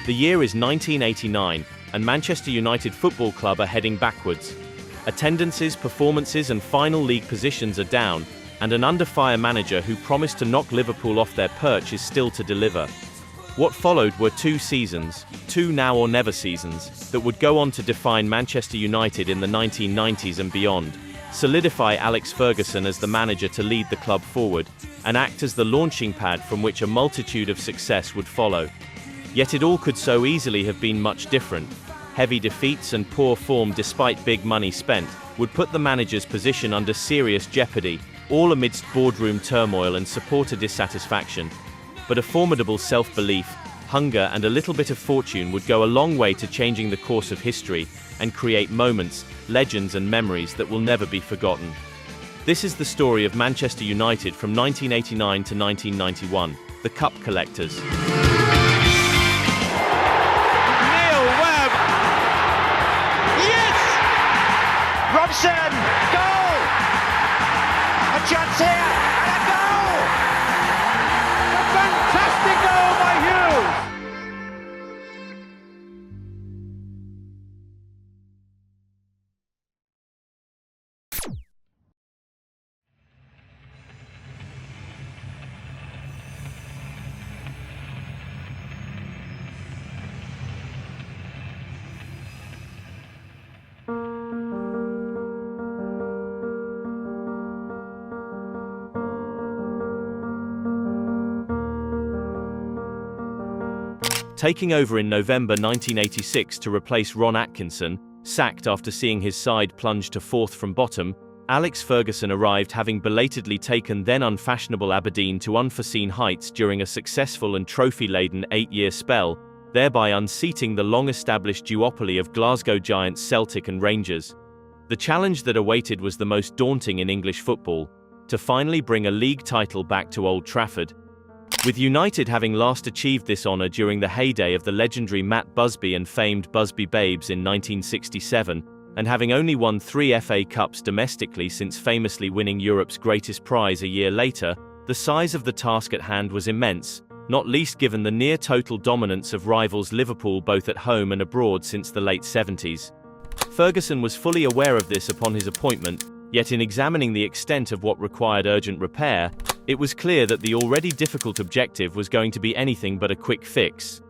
The year is 1989, and Manchester United Football Club are heading backwards. Attendances, performances and final league positions are down, and an under-fire manager who promised to knock Liverpool off their perch is still to deliver. What followed were two seasons, two now or never seasons, that would go on to define Manchester United in the 1990s and beyond, solidify Alex Ferguson as the manager to lead the club forward, and act as the launching pad from which a multitude of success would follow. Yet it all could so easily have been much different. Heavy defeats and poor form despite big money spent would put the manager's position under serious jeopardy, all amidst boardroom turmoil and supporter dissatisfaction. But a formidable self-belief, hunger and a little bit of fortune would go a long way to changing the course of history and create moments, legends and memories that will never be forgotten. This is the story of Manchester United from 1989 to 1991, the Cup Collectors. Webb! Yes! Robson! Goal! A chance here! And a goal! A fantastic goal by Hughes! Taking over in November 1986 to replace Ron Atkinson, sacked after seeing his side plunge to fourth from bottom, Alex Ferguson arrived having belatedly taken then unfashionable Aberdeen to unforeseen heights during a successful and trophy-laden 8-year spell, thereby unseating the long-established duopoly of Glasgow giants Celtic and Rangers. The challenge that awaited was the most daunting in English football: to finally bring a league title back to Old Trafford. With United having last achieved this honour during the heyday of the legendary Matt Busby and famed Busby Babes in 1967, and having only won 3 FA Cups domestically since famously winning Europe's greatest prize a year later, the size of the task at hand was immense, not least given the near-total dominance of rivals Liverpool both at home and abroad since the late 70s. Ferguson was fully aware of this upon his appointment, yet in examining the extent of what required urgent repair, it was clear that the already difficult objective was going to be anything but a quick fix.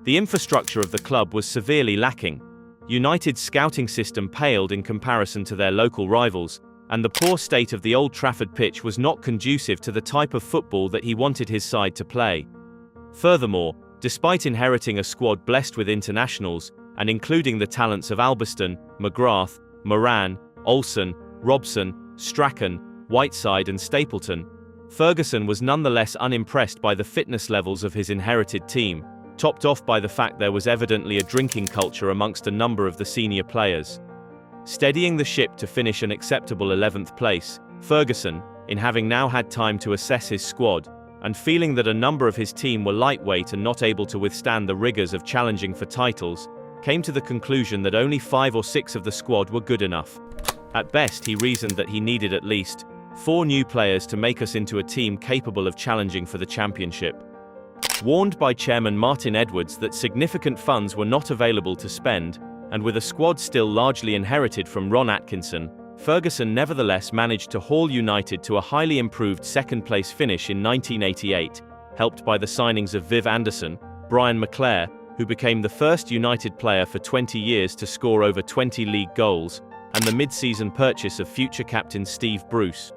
The infrastructure of the club was severely lacking. United's scouting system paled in comparison to their local rivals, and the poor state of the Old Trafford pitch was not conducive to the type of football that he wanted his side to play. Furthermore, despite inheriting a squad blessed with internationals, and including the talents of Alberston, McGrath, Moran, Olsen, Robson, Strachan, Whiteside and Stapleton, Ferguson was nonetheless unimpressed by the fitness levels of his inherited team, topped off by the fact there was evidently a drinking culture amongst a number of the senior players. Steadying the ship to finish an acceptable 11th place, Ferguson, in having now had time to assess his squad, and feeling that a number of his team were lightweight and not able to withstand the rigors of challenging for titles, came to the conclusion that only 5 or 6 of the squad were good enough. At best, he reasoned that he needed at least 4 new players to make us into a team capable of challenging for the championship. Warned by Chairman Martin Edwards that significant funds were not available to spend, and with a squad still largely inherited from Ron Atkinson, Ferguson nevertheless managed to haul United to a highly improved second-place finish in 1988, helped by the signings of Viv Anderson, Brian McClare, who became the first United player for 20 years to score over 20 league goals, and the mid-season purchase of future captain Steve Bruce.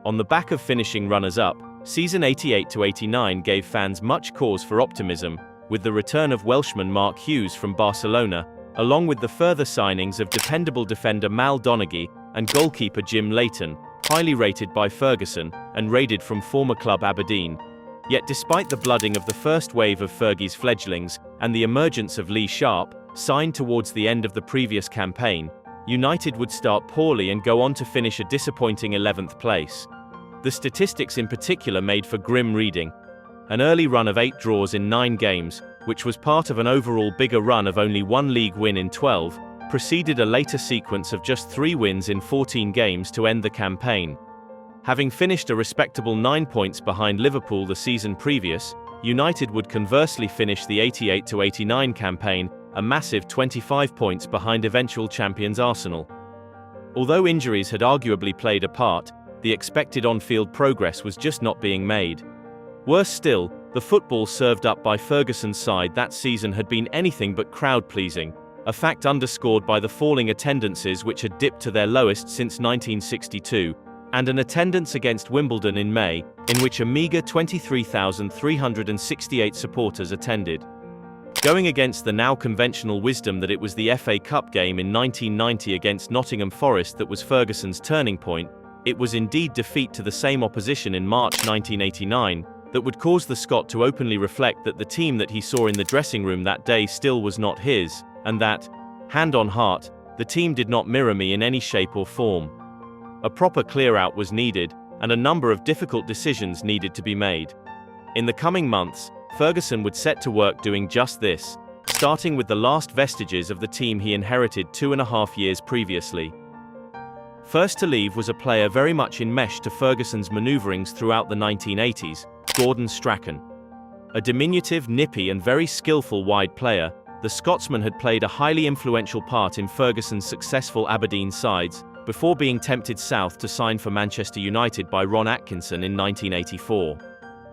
On the back of finishing runners-up, season 88-89 gave fans much cause for optimism, with the return of Welshman Mark Hughes from Barcelona, along with the further signings of dependable defender Mal Donaghy and goalkeeper Jim Leighton, highly rated by Ferguson and raided from former club Aberdeen. Yet despite the blooding of the first wave of Fergie's fledglings and the emergence of Lee Sharp, signed towards the end of the previous campaign, United would start poorly and go on to finish a disappointing 11th place. The statistics in particular made for grim reading. An early run of 8 draws in 9 games, which was part of an overall bigger run of only 1 league win in 12, preceded a later sequence of just 3 wins in 14 games to end the campaign. Having finished a respectable 9 points behind Liverpool the season previous, United would conversely finish the 88-89 campaign a massive 25 points behind eventual champions Arsenal. Although injuries had arguably played a part, the expected on-field progress was just not being made. Worse still, the football served up by Ferguson's side that season had been anything but crowd-pleasing, a fact underscored by the falling attendances which had dipped to their lowest since 1962, and an attendance against Wimbledon in May, in which a meagre 23,368 supporters attended. Going against the now conventional wisdom that it was the FA Cup game in 1990 against Nottingham Forest that was Ferguson's turning point, it was indeed defeat to the same opposition in March 1989 that would cause the Scot to openly reflect that the team that he saw in the dressing room that day still was not his, and that, hand on heart, the team did not mirror me in any shape or form. A proper clear-out was needed, and a number of difficult decisions needed to be made. In the coming months, Ferguson would set to work doing just this, starting with the last vestiges of the team he inherited 2.5 years previously. First to leave was a player very much enmeshed to Ferguson's maneuverings throughout the 1980s, Gordon Strachan. A diminutive, nippy and very skillful wide player, the Scotsman had played a highly influential part in Ferguson's successful Aberdeen sides, before being tempted south to sign for Manchester United by Ron Atkinson in 1984.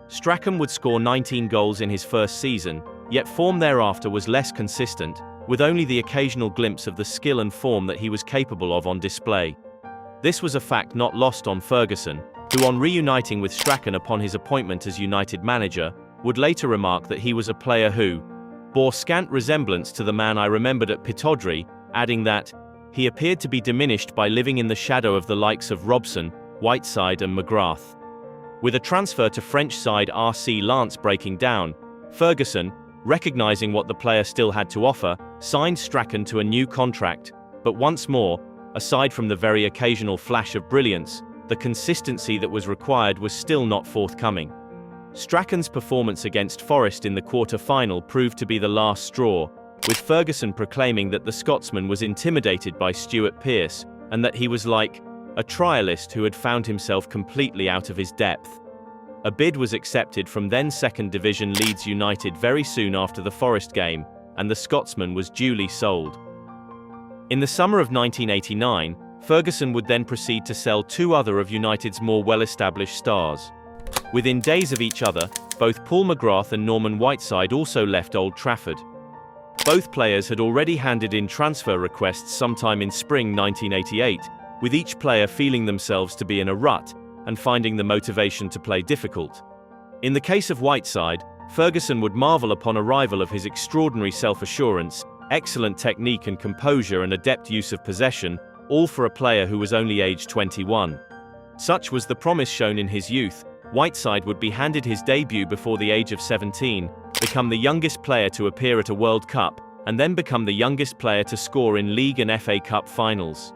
Strachan would score 19 goals in his first season, yet form thereafter was less consistent, with only the occasional glimpse of the skill and form that he was capable of on display. This was a fact not lost on Ferguson, who on reuniting with Strachan upon his appointment as United manager, would later remark that he was a player who bore scant resemblance to the man I remembered at Pittodrie, adding that he appeared to be diminished by living in the shadow of the likes of Robson, Whiteside and McGrath. With a transfer to French side RC Lens breaking down, Ferguson, recognizing what the player still had to offer, signed Strachan to a new contract, but once more, aside from the very occasional flash of brilliance, the consistency that was required was still not forthcoming. Strachan's performance against Forest in the quarter-final proved to be the last straw, with Ferguson proclaiming that the Scotsman was intimidated by Stuart Pearce, and that he was like a trialist who had found himself completely out of his depth. A bid was accepted from then Second Division Leeds United very soon after the Forest game, and the Scotsman was duly sold. In the summer of 1989, Ferguson would then proceed to sell two other of United's more well-established stars. Within days of each other, both Paul McGrath and Norman Whiteside also left Old Trafford. Both players had already handed in transfer requests sometime in spring 1988, with each player feeling themselves to be in a rut and finding the motivation to play difficult. In the case of Whiteside, Ferguson would marvel upon arrival of his extraordinary self-assurance, excellent technique and composure and adept use of possession, all for a player who was only aged 21. Such was the promise shown in his youth. Whiteside would be handed his debut before the age of 17, become the youngest player to appear at a World Cup, and then become the youngest player to score in League and FA Cup finals.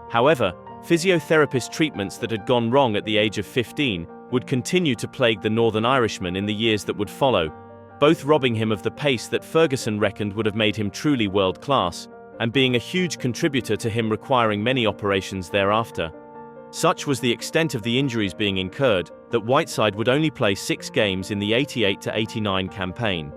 However, physiotherapist treatments that had gone wrong at the age of 15 would continue to plague the Northern Irishman in the years that would follow, both robbing him of the pace that Ferguson reckoned would have made him truly world-class, and being a huge contributor to him requiring many operations thereafter. Such was the extent of the injuries being incurred, that Whiteside would only play 6 games in the 88-89 campaign.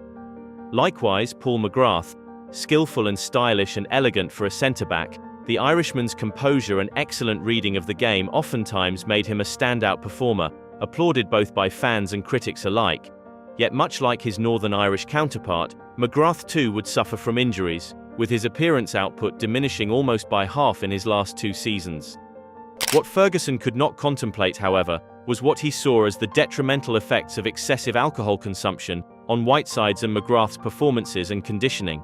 Likewise, Paul McGrath, skillful and stylish and elegant for a centre-back, the Irishman's composure and excellent reading of the game oftentimes made him a standout performer, applauded both by fans and critics alike. Yet much like his Northern Irish counterpart, McGrath too would suffer from injuries, with his appearance output diminishing almost by half in his last 2 seasons. What Ferguson could not contemplate, however, was what he saw as the detrimental effects of excessive alcohol consumption on Whiteside's and McGrath's performances and conditioning.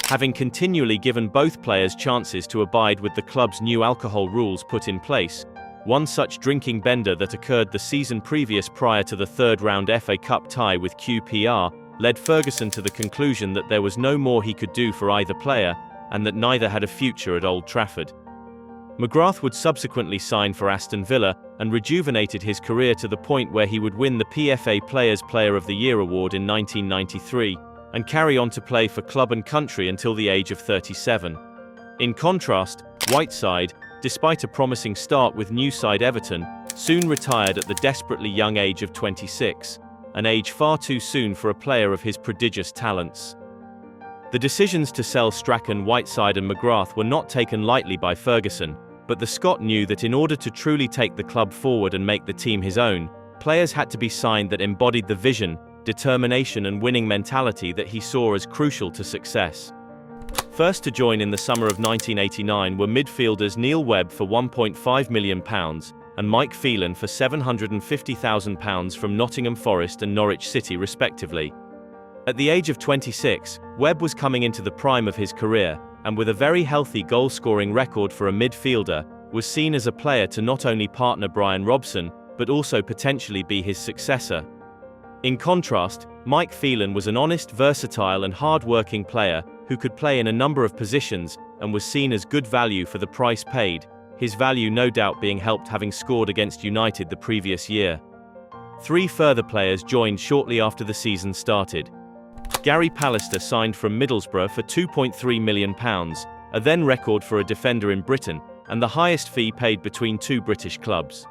Having continually given both players chances to abide with the club's new alcohol rules put in place, one such drinking bender that occurred the season previous prior to the third-round FA Cup tie with QPR led Ferguson to the conclusion that there was no more he could do for either player, and that neither had a future at Old Trafford. McGrath would subsequently sign for Aston Villa and rejuvenated his career to the point where he would win the PFA Players Player of the Year award in 1993, and carry on to play for club and country until the age of 37. In contrast, Whiteside, despite a promising start with new side Everton, soon retired at the desperately young age of 26, an age far too soon for a player of his prodigious talents. The decisions to sell Strachan, Whiteside and McGrath were not taken lightly by Ferguson, but the Scot knew that in order to truly take the club forward and make the team his own, players had to be signed that embodied the vision, determination and winning mentality that he saw as crucial to success. First to join in the summer of 1989 were midfielders Neil Webb for £1.5 million and Mike Phelan for £750,000 from Nottingham Forest and Norwich City respectively. At the age of 26, Webb was coming into the prime of his career, and with a very healthy goal-scoring record for a midfielder, was seen as a player to not only partner Brian Robson, but also potentially be his successor. In contrast, Mike Phelan was an honest, versatile and hard-working player who could play in a number of positions and was seen as good value for the price paid, his value no doubt being helped having scored against United the previous year. 3 further players joined shortly after the season started. Gary Pallister signed from Middlesbrough for £2.3 million, a then record for a defender in Britain, and the highest fee paid between 2 British clubs.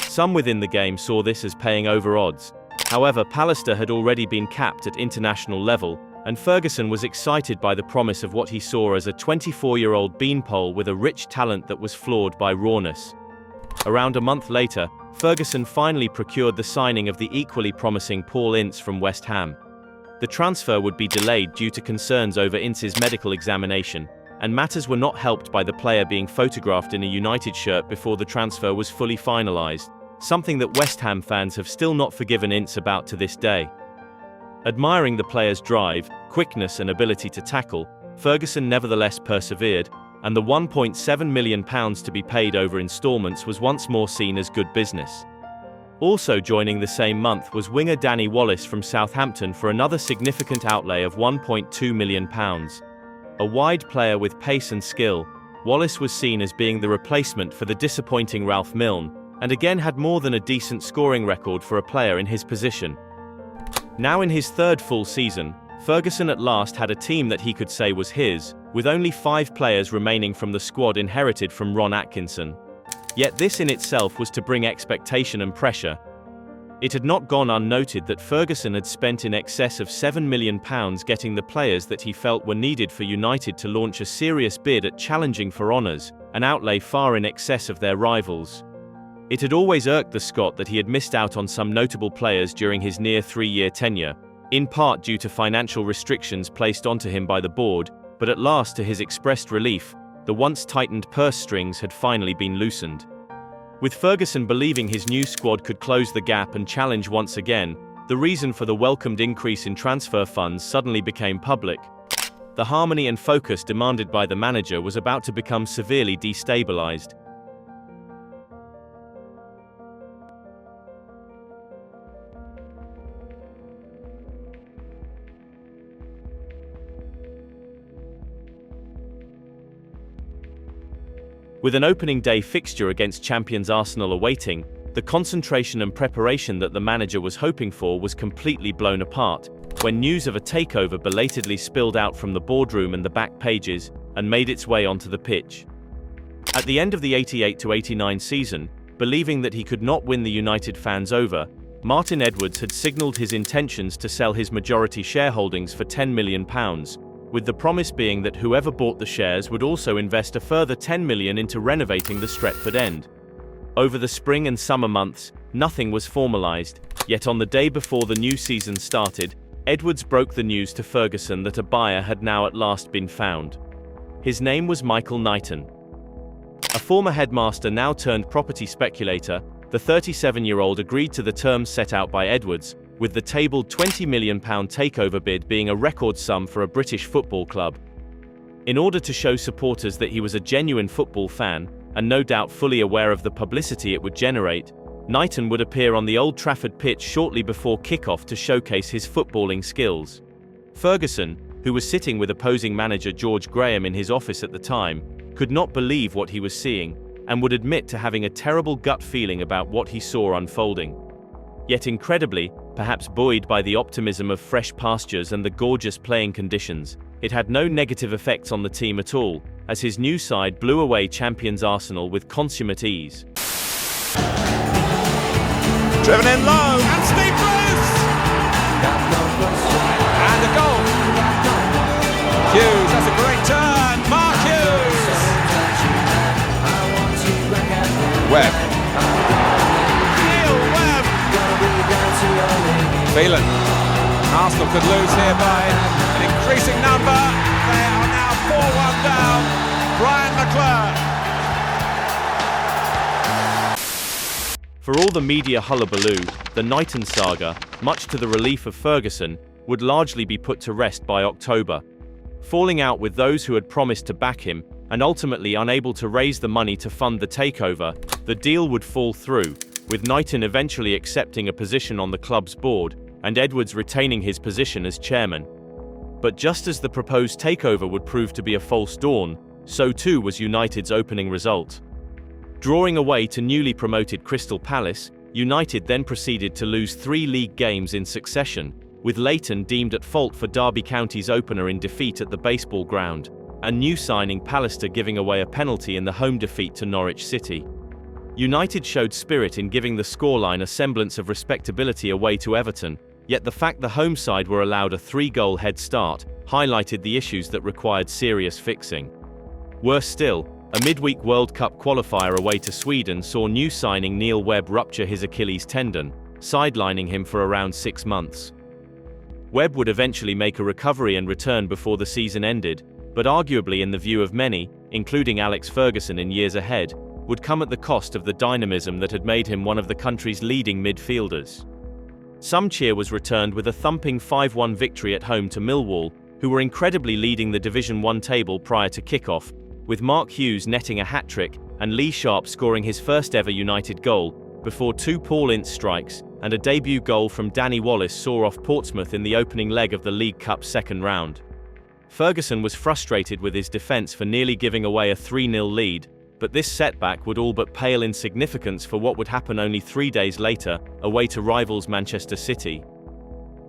Some within the game saw this as paying over odds. However, Pallister had already been capped at international level, and Ferguson was excited by the promise of what he saw as a 24-year-old beanpole with a rich talent that was flawed by rawness. Around a month later, Ferguson finally procured the signing of the equally promising Paul Ince from West Ham. The transfer would be delayed due to concerns over Ince's medical examination, and matters were not helped by the player being photographed in a United shirt before the transfer was fully finalised, something that West Ham fans have still not forgiven Ince about to this day. Admiring the player's drive, quickness and ability to tackle, Ferguson nevertheless persevered, and the £1.7 million to be paid over instalments was once more seen as good business. Also joining the same month was winger Danny Wallace from Southampton for another significant outlay of £1.2 million. A wide player with pace and skill, Wallace was seen as being the replacement for the disappointing Ralph Milne, and again had more than a decent scoring record for a player in his position. Now in his 3rd full season, Ferguson at last had a team that he could say was his, with only 5 players remaining from the squad inherited from Ron Atkinson. Yet this in itself was to bring expectation and pressure. It had not gone unnoted that Ferguson had spent in excess of £7 million getting the players that he felt were needed for United to launch a serious bid at challenging for honours, an outlay far in excess of their rivals. It had always irked the Scot that he had missed out on some notable players during his near 3-year tenure, in part due to financial restrictions placed onto him by the board, but at last to his expressed relief, the once tightened purse strings had finally been loosened. With Ferguson believing his new squad could close the gap and challenge once again, the reason for the welcomed increase in transfer funds suddenly became public. The harmony and focus demanded by the manager was about to become severely destabilized. With an opening day fixture against champions Arsenal awaiting, the concentration and preparation that the manager was hoping for was completely blown apart, when news of a takeover belatedly spilled out from the boardroom and the back pages, and made its way onto the pitch. At the end of the 88-89 season, believing that he could not win the United fans over, Martin Edwards had signalled his intentions to sell his majority shareholdings for £10 million, with the promise being that whoever bought the shares would also invest a further £10 million into renovating the Stretford end. Over the spring and summer months, nothing was formalised, yet on the day before the new season started, Edwards broke the news to Ferguson that a buyer had now at last been found. His name was Michael Knighton. A former headmaster now turned property speculator, the 37-year-old agreed to the terms set out by Edwards, with the tabled £20 million takeover bid being a record sum for a British football club. In order to show supporters that he was a genuine football fan, and no doubt fully aware of the publicity it would generate, Knighton would appear on the Old Trafford pitch shortly before kick-off to showcase his footballing skills. Ferguson, who was sitting with opposing manager George Graham in his office at the time, could not believe what he was seeing, and would admit to having a terrible gut feeling about what he saw unfolding. Yet incredibly, perhaps buoyed by the optimism of fresh pastures and the gorgeous playing conditions, it had no negative effects on the team at all, as his new side blew away champions Arsenal with consummate ease. Driven in low, and Steve Bruce! Phelan. Arsenal could lose here by an increasing number. They are now 4-1 down. Brian McClure. For all the media hullabaloo, the Knighton saga, much to the relief of Ferguson, would largely be put to rest by October. Falling out with those who had promised to back him, and ultimately unable to raise the money to fund the takeover, the deal would fall through, with Knighton eventually accepting a position on the club's board, and Edwards retaining his position as chairman. But just as the proposed takeover would prove to be a false dawn, so too was United's opening result. Drawing away to newly promoted Crystal Palace, United then proceeded to lose 3 league games in succession, with Leighton deemed at fault for Derby County's opener in defeat at the baseball ground, and new signing Pallister giving away a penalty in the home defeat to Norwich City. United showed spirit in giving the scoreline a semblance of respectability away to Everton, yet the fact the home side were allowed a 3-goal head start highlighted the issues that required serious fixing. Worse still, a midweek World Cup qualifier away to Sweden saw new signing Neil Webb rupture his Achilles tendon, sidelining him for around 6 months. Webb would eventually make a recovery and return before the season ended, but arguably in the view of many, including Alex Ferguson in years ahead, would come at the cost of the dynamism that had made him one of the country's leading midfielders. Some cheer was returned with a thumping 5-1 victory at home to Millwall, who were incredibly leading the Division 1 table prior to kick-off, with Mark Hughes netting a hat-trick and Lee Sharp scoring his first ever United goal, before 2 Paul Ince strikes and a debut goal from Danny Wallace saw off Portsmouth in the opening leg of the League Cup second round. Ferguson was frustrated with his defence for nearly giving away a 3-0 lead, but this setback would all but pale in significance for what would happen only 3 days later, away to rivals Manchester City.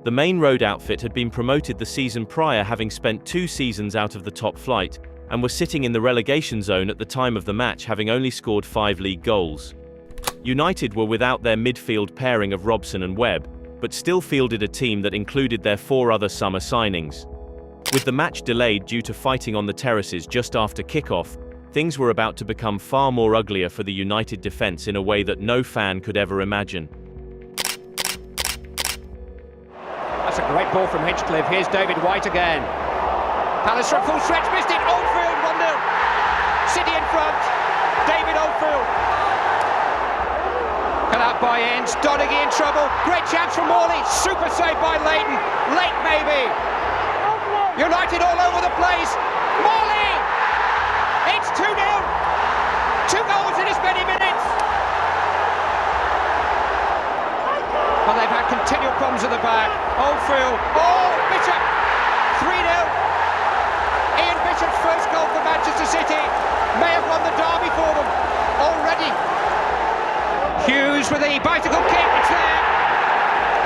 The main road outfit had been promoted the season prior, having spent 2 seasons out of the top flight, and were sitting in the relegation zone at the time of the match, having only scored 5 league goals. United were without their midfield pairing of Robson and Webb, but still fielded a team that included their 4 other summer signings. With the match delayed due to fighting on the terraces just after kick-off, things were about to become far more uglier for the United defence in a way that no fan could ever imagine. That's a great ball from Hinchcliffe. Here's David White again. Pallister at full stretch, missed it. Oldfield 1-0. City in front. David Oldfield. Cut out by Ince. Donaghy in trouble. Great chance from Morley. Super save by Leighton. Late maybe. United all over the place. Morley. It's 2-0. 2 goals in as many minutes. But they've had continual problems at the back. Oldfield. Oh, Bishop. 3-0. Ian Bishop's first goal for Manchester City may have won the derby for them already. Hughes with the bicycle kick. It's there.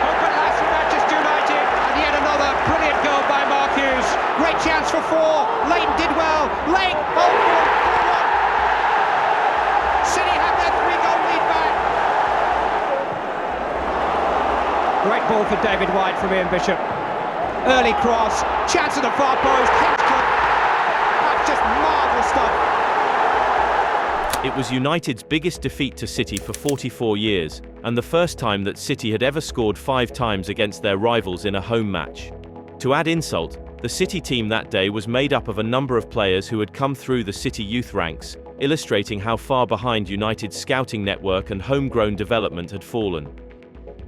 Open last for Manchester United. And yet another brilliant goal by Mark Hughes. Great chance for 4. Leighton did well. Late. Oldfield. 4-1. City have their 3-goal lead back. Great ball for David White from Ian Bishop. Early cross, chance at the far post, Hinchcliffe. That's just marvellous stuff. It was United's biggest defeat to City for 44 years, and the first time that City had ever scored 5 times against their rivals in a home match. To add insult, the City team that day was made up of a number of players who had come through the City youth ranks, illustrating how far behind United's scouting network and homegrown development had fallen.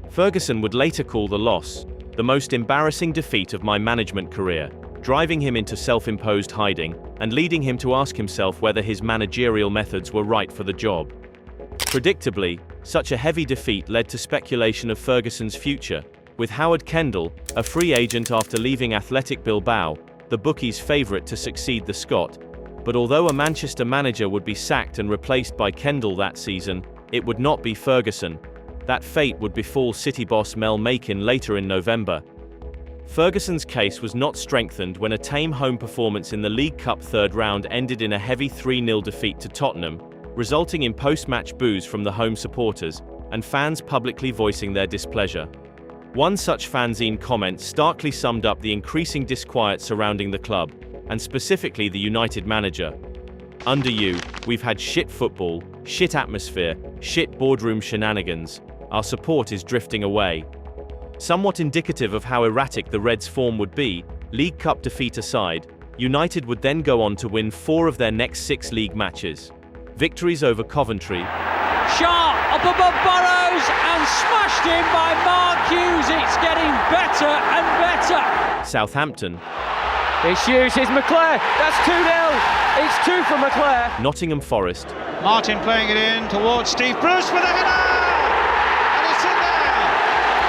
Ferguson would later call the loss the most embarrassing defeat of my management career, driving him into self-imposed hiding and leading him to ask himself whether his managerial methods were right for the job. Predictably, such a heavy defeat led to speculation of Ferguson's future, with Howard Kendall, a free agent after leaving Athletic Bilbao, the bookies' favourite to succeed the Scot. But although a Manchester manager would be sacked and replaced by Kendall that season, it would not be Ferguson. That fate would befall City boss Mel Makin later in November. Ferguson's case was not strengthened when a tame home performance in the League Cup third round ended in a heavy 3-0 defeat to Tottenham, resulting in post-match boos from the home supporters, and fans publicly voicing their displeasure. One such fanzine comment starkly summed up the increasing disquiet surrounding the club, and specifically the United manager. "Under you, we've had shit football, shit atmosphere, shit boardroom shenanigans. Our support is drifting away." Somewhat indicative of how erratic the Reds' form would be, League Cup defeat aside, United would then go on to win 4 of their next 6 league matches. Victories over Coventry, Sharp up above Burrows and smashed in by Mark Hughes. It's getting better and better. Southampton, It's Hughes, it's McClare. That's 2-0. It's 2 for McClare. Nottingham Forest, Martin playing it in towards Steve Bruce with a header! And it's in there!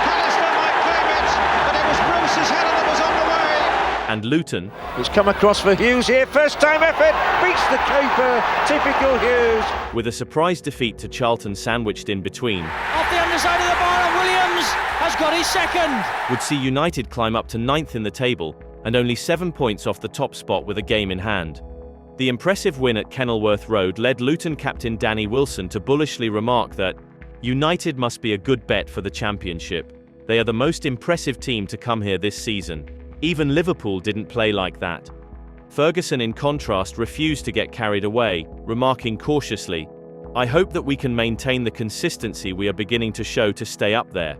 Pallister might claim it, but it was Bruce's header that was on the way. and Luton, He's come across for Hughes here, first time effort, beats the keeper, typical Hughes. with a surprise defeat to Charlton sandwiched in between, Off the underside of the bar, and Williams has got his second. would see United climb up to 9th in the table and only 7 points off the top spot with a game in hand. The impressive win at Kenilworth Road led Luton captain Danny Wilson to bullishly remark that United must be a good bet for the championship. They are the most impressive team to come here this season. Even Liverpool didn't play like that. Ferguson, in contrast, refused to get carried away, remarking cautiously, "I hope that we can maintain the consistency we are beginning to show to stay up there."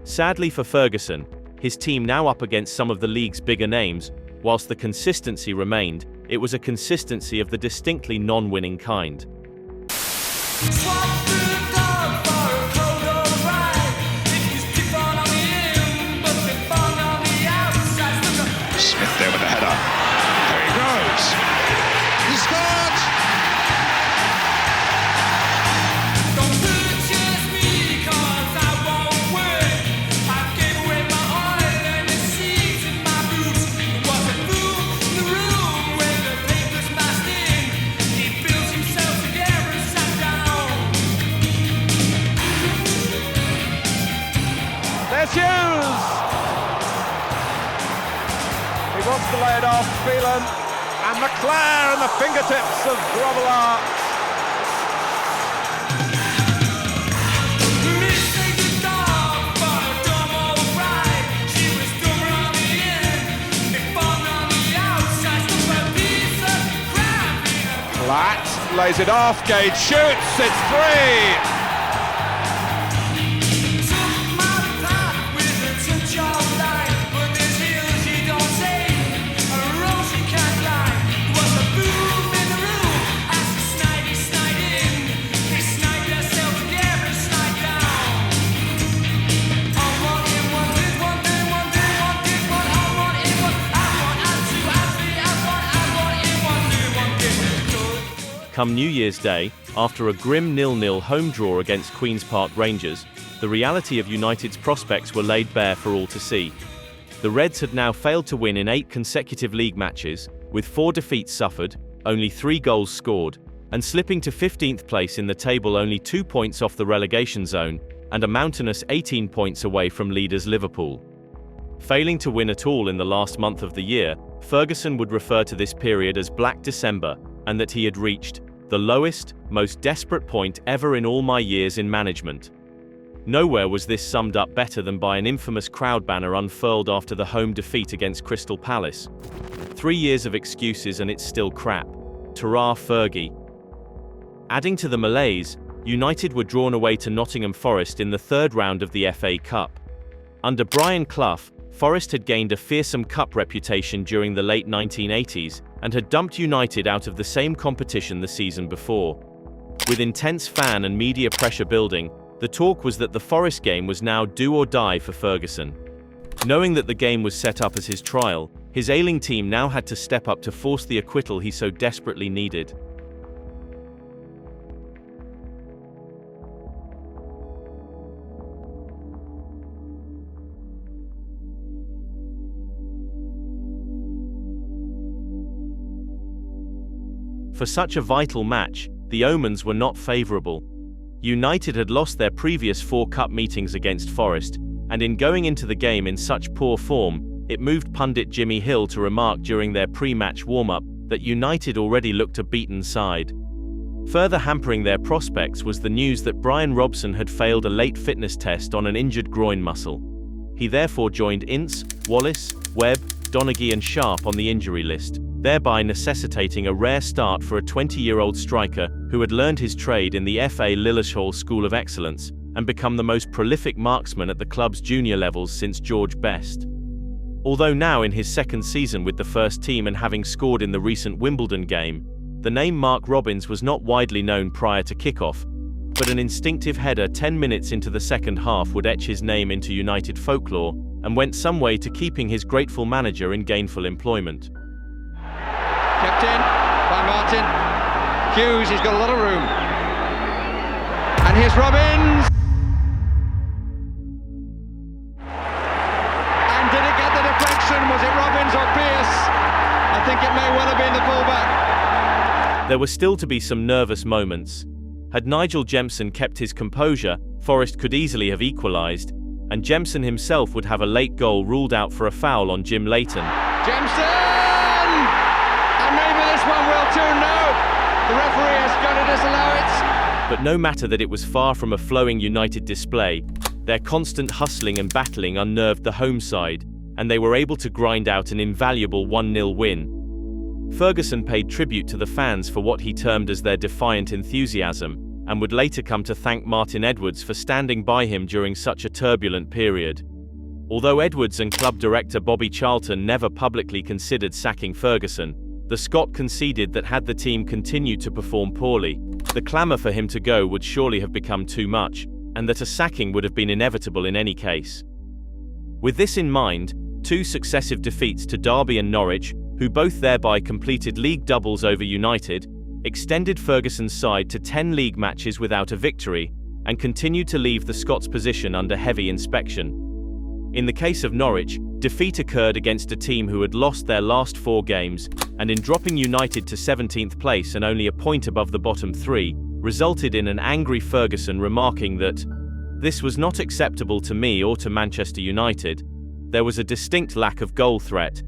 Sadly for Ferguson, his team now up against some of the league's bigger names, whilst the consistency remained, it was a consistency of the distinctly non-winning kind. Smith there with the header. There he goes. He scored! There's Hughes! He wants to lay it off, Phelan, and McClare on the fingertips of Grobbelaar. Platt lays it off, Gage shoots, it's 3! Come New Year's Day, after a grim 0-0 home draw against Queen's Park Rangers, the reality of United's prospects were laid bare for all to see. The Reds had now failed to win in 8 consecutive league matches, with 4 defeats suffered, only 3 goals scored, and slipping to 15th place in the table only 2 points off the relegation zone, and a mountainous 18 points away from leaders Liverpool. Failing to win at all in the last month of the year, Ferguson would refer to this period as Black December, and that he had reached the lowest, most desperate point ever in all my years in management. Nowhere was this summed up better than by an infamous crowd banner unfurled after the home defeat against Crystal Palace. 3 years of excuses and it's still crap. Ta-ra, Fergie. Adding to the malaise, United were drawn away to Nottingham Forest in the 3rd round of the FA Cup. Under Brian Clough, Forest had gained a fearsome cup reputation during the late 1980s and had dumped United out of the same competition the season before. With intense fan and media pressure building, the talk was that the Forest game was now do or die for Ferguson. Knowing that the game was set up as his trial, his ailing team now had to step up to force the acquittal he so desperately needed. For such a vital match, the omens were not favourable. United had lost their previous 4 cup meetings against Forest, and in going into the game in such poor form, it moved pundit Jimmy Hill to remark during their pre-match warm-up that United already looked a beaten side. Further hampering their prospects was the news that Brian Robson had failed a late fitness test on an injured groin muscle. He therefore joined Ince, Wallace, Webb, Donaghy and Sharp on the injury list, thereby necessitating a rare start for a 20-year-old striker who had learned his trade in the FA Lilleshall School of Excellence, and become the most prolific marksman at the club's junior levels since George Best. Although now in his second season with the first team and having scored in the recent Wimbledon game, the name Mark Robins was not widely known prior to kickoff, but an instinctive header 10 minutes into the second half would etch his name into United folklore and went some way to keeping his grateful manager in gainful employment. Kept in by Martin. Hughes, he's got a lot of room. And here's Robins! And did it get the deflection? Was it Robins or Pearce? I think it may well have been the fullback. There were still to be some nervous moments. Had Nigel Jemson kept his composure, Forest could easily have equalised, and Jemson himself would have a late goal ruled out for a foul on Jim Leighton. Jemson! And maybe this one will too, no! The referee has got to disallow it. But no matter that it was far from a flowing United display, their constant hustling and battling unnerved the home side, and they were able to grind out an invaluable 1-0 win. Ferguson paid tribute to the fans for what he termed as their defiant enthusiasm, and would later come to thank Martin Edwards for standing by him during such a turbulent period. Although Edwards and club director Bobby Charlton never publicly considered sacking Ferguson, the Scot conceded that had the team continued to perform poorly, the clamour for him to go would surely have become too much, and that a sacking would have been inevitable in any case. With this in mind, 2 successive defeats to Derby and Norwich, who both thereby completed league doubles over United, extended Ferguson's side to 10 league matches without a victory, and continued to leave the Scots' position under heavy inspection. In the case of Norwich, defeat occurred against a team who had lost their last 4 games, and in dropping United to 17th place and only a point above the bottom 3, resulted in an angry Ferguson remarking that, "This was not acceptable to me or to Manchester United. There was a distinct lack of goal threat.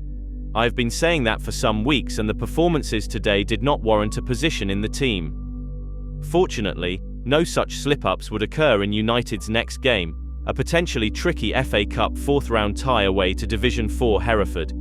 I've been saying that for some weeks, and the performances today did not warrant a position in the team." Fortunately, no such slip-ups would occur in United's next game, a potentially tricky FA Cup 4th round tie away to Division 4 Hereford.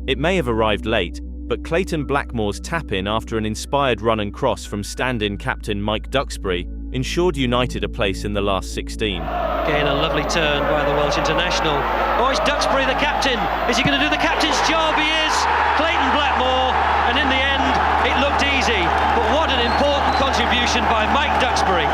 It may have arrived late, but Clayton Blackmore's tap-in after an inspired run and cross from stand-in captain Mike Duxbury ensured United a place in the last 16. Again, a lovely turn by the Welsh international. Oh, it's Duxbury, the captain. Is he going to do the captain's job? He is. Clayton Blackmore. And in the end, it looked easy. But what an important contribution by Mike Duxbury.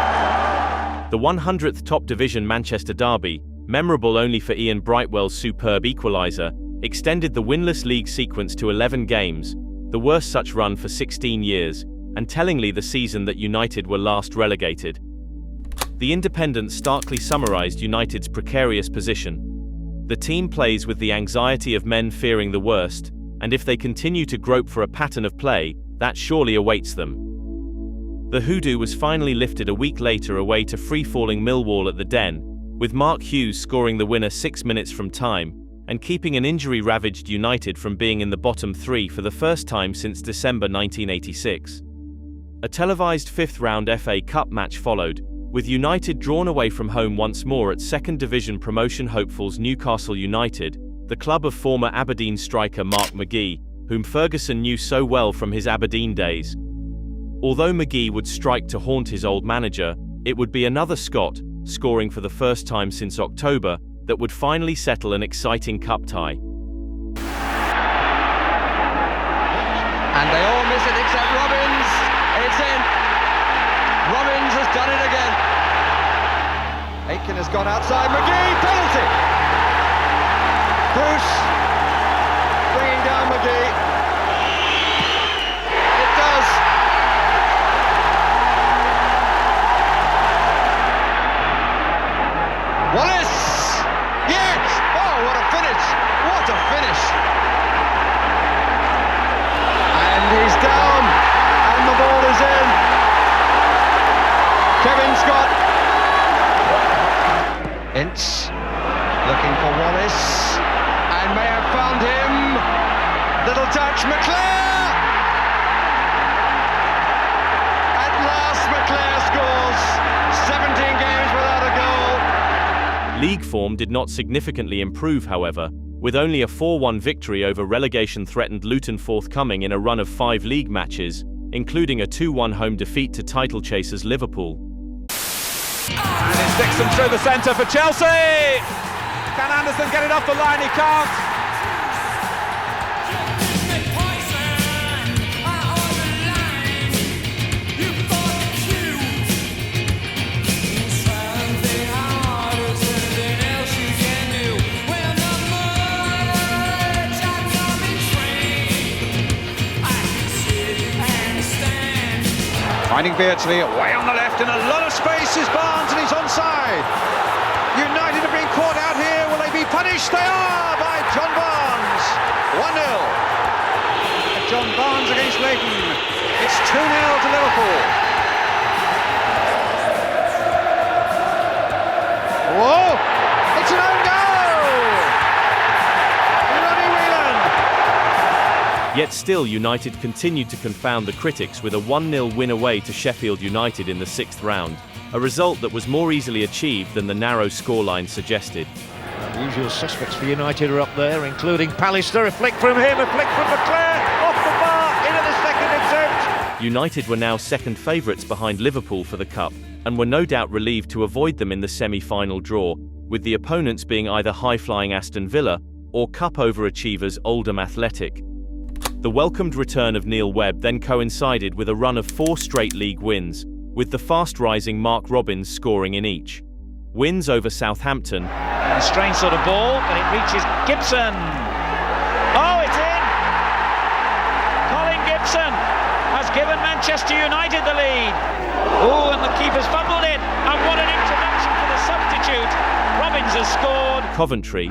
The 100th top division Manchester derby, memorable only for Ian Brightwell's superb equaliser, extended the winless league sequence to 11 games, the worst such run for 16 years, and tellingly the season that United were last relegated. The Independent starkly summarised United's precarious position. The team plays with the anxiety of men fearing the worst, and if they continue to grope for a pattern of play, that surely awaits them. The hoodoo was finally lifted a week later away to free-falling Millwall at the Den, with Mark Hughes scoring the winner 6 minutes from time, and keeping an injury-ravaged United from being in the bottom 3 for the first time since December 1986. A televised 5th round FA Cup match followed, with United drawn away from home once more at 2nd Division promotion hopefuls Newcastle United, the club of former Aberdeen striker Mark McGee, whom Ferguson knew so well from his Aberdeen days. Although McGee would strike to haunt his old manager, it would be another Scot, scoring for the first time since October, that would finally settle an exciting cup tie. And they all miss it except Robins. It's in. Robins has done it again. Aitken has gone outside. McGee, penalty. Bruce bringing down McGee. It does. Wallace. Yes. Oh, what a finish. What a finish. And he's down. And the ball is in. Kevin Scott. Ince looking for Wallace and may have found him. Little touch, McClare. At last McClare scores. 17 games without a goal. League form did not significantly improve, however, with only a 4-1 victory over relegation-threatened Luton forthcoming in a run of 5 league matches, including a 2-1 home defeat to title chasers Liverpool. And it's Dixon through the centre for Chelsea. Can Anderson get it off the line? He can't. Finding Beardsley way on the left in a lot of space is Barnes, and he's onside. United are being caught out here. Will they be punished? They are by John Barnes. 1-0. John Barnes against Leighton. It's 2-0 to Liverpool. Whoa! It's an own goal! Yet still, United continued to confound the critics with a 1-0 win away to Sheffield United in the 6th round, a result that was more easily achieved than the narrow scoreline suggested. Usual suspects for United are up there, including Pallister. A flick from him, a flick from McGrath, off the bar, into the second attempt. United were now second favourites behind Liverpool for the Cup, and were no doubt relieved to avoid them in the semi-final draw, with the opponents being either high-flying Aston Villa or Cup overachievers Oldham Athletic. The welcomed return of Neil Webb then coincided with a run of 4 straight league wins, with the fast-rising Mark Robins scoring in each. Wins over Southampton. A strange sort of ball, and it reaches Gibson. Oh, it's in! Colin Gibson has given Manchester United the lead. Oh, and the keeper's fumbled it, and what an introduction for the substitute. Robins has scored. Coventry.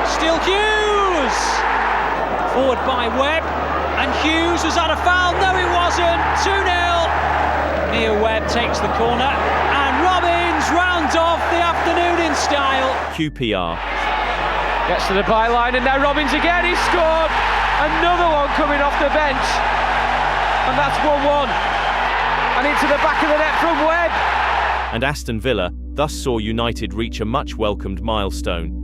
Still Hughes! Forward by Webb, and Hughes was out of foul. No, he wasn't. 2-0. Neil Webb takes the corner, and Robins rounds off the afternoon in style. QPR. Gets to the byline, and now Robins again. He's scored. Another one coming off the bench, and that's 1-1. And into the back of the net from Webb. And Aston Villa thus saw United reach a much-welcomed milestone.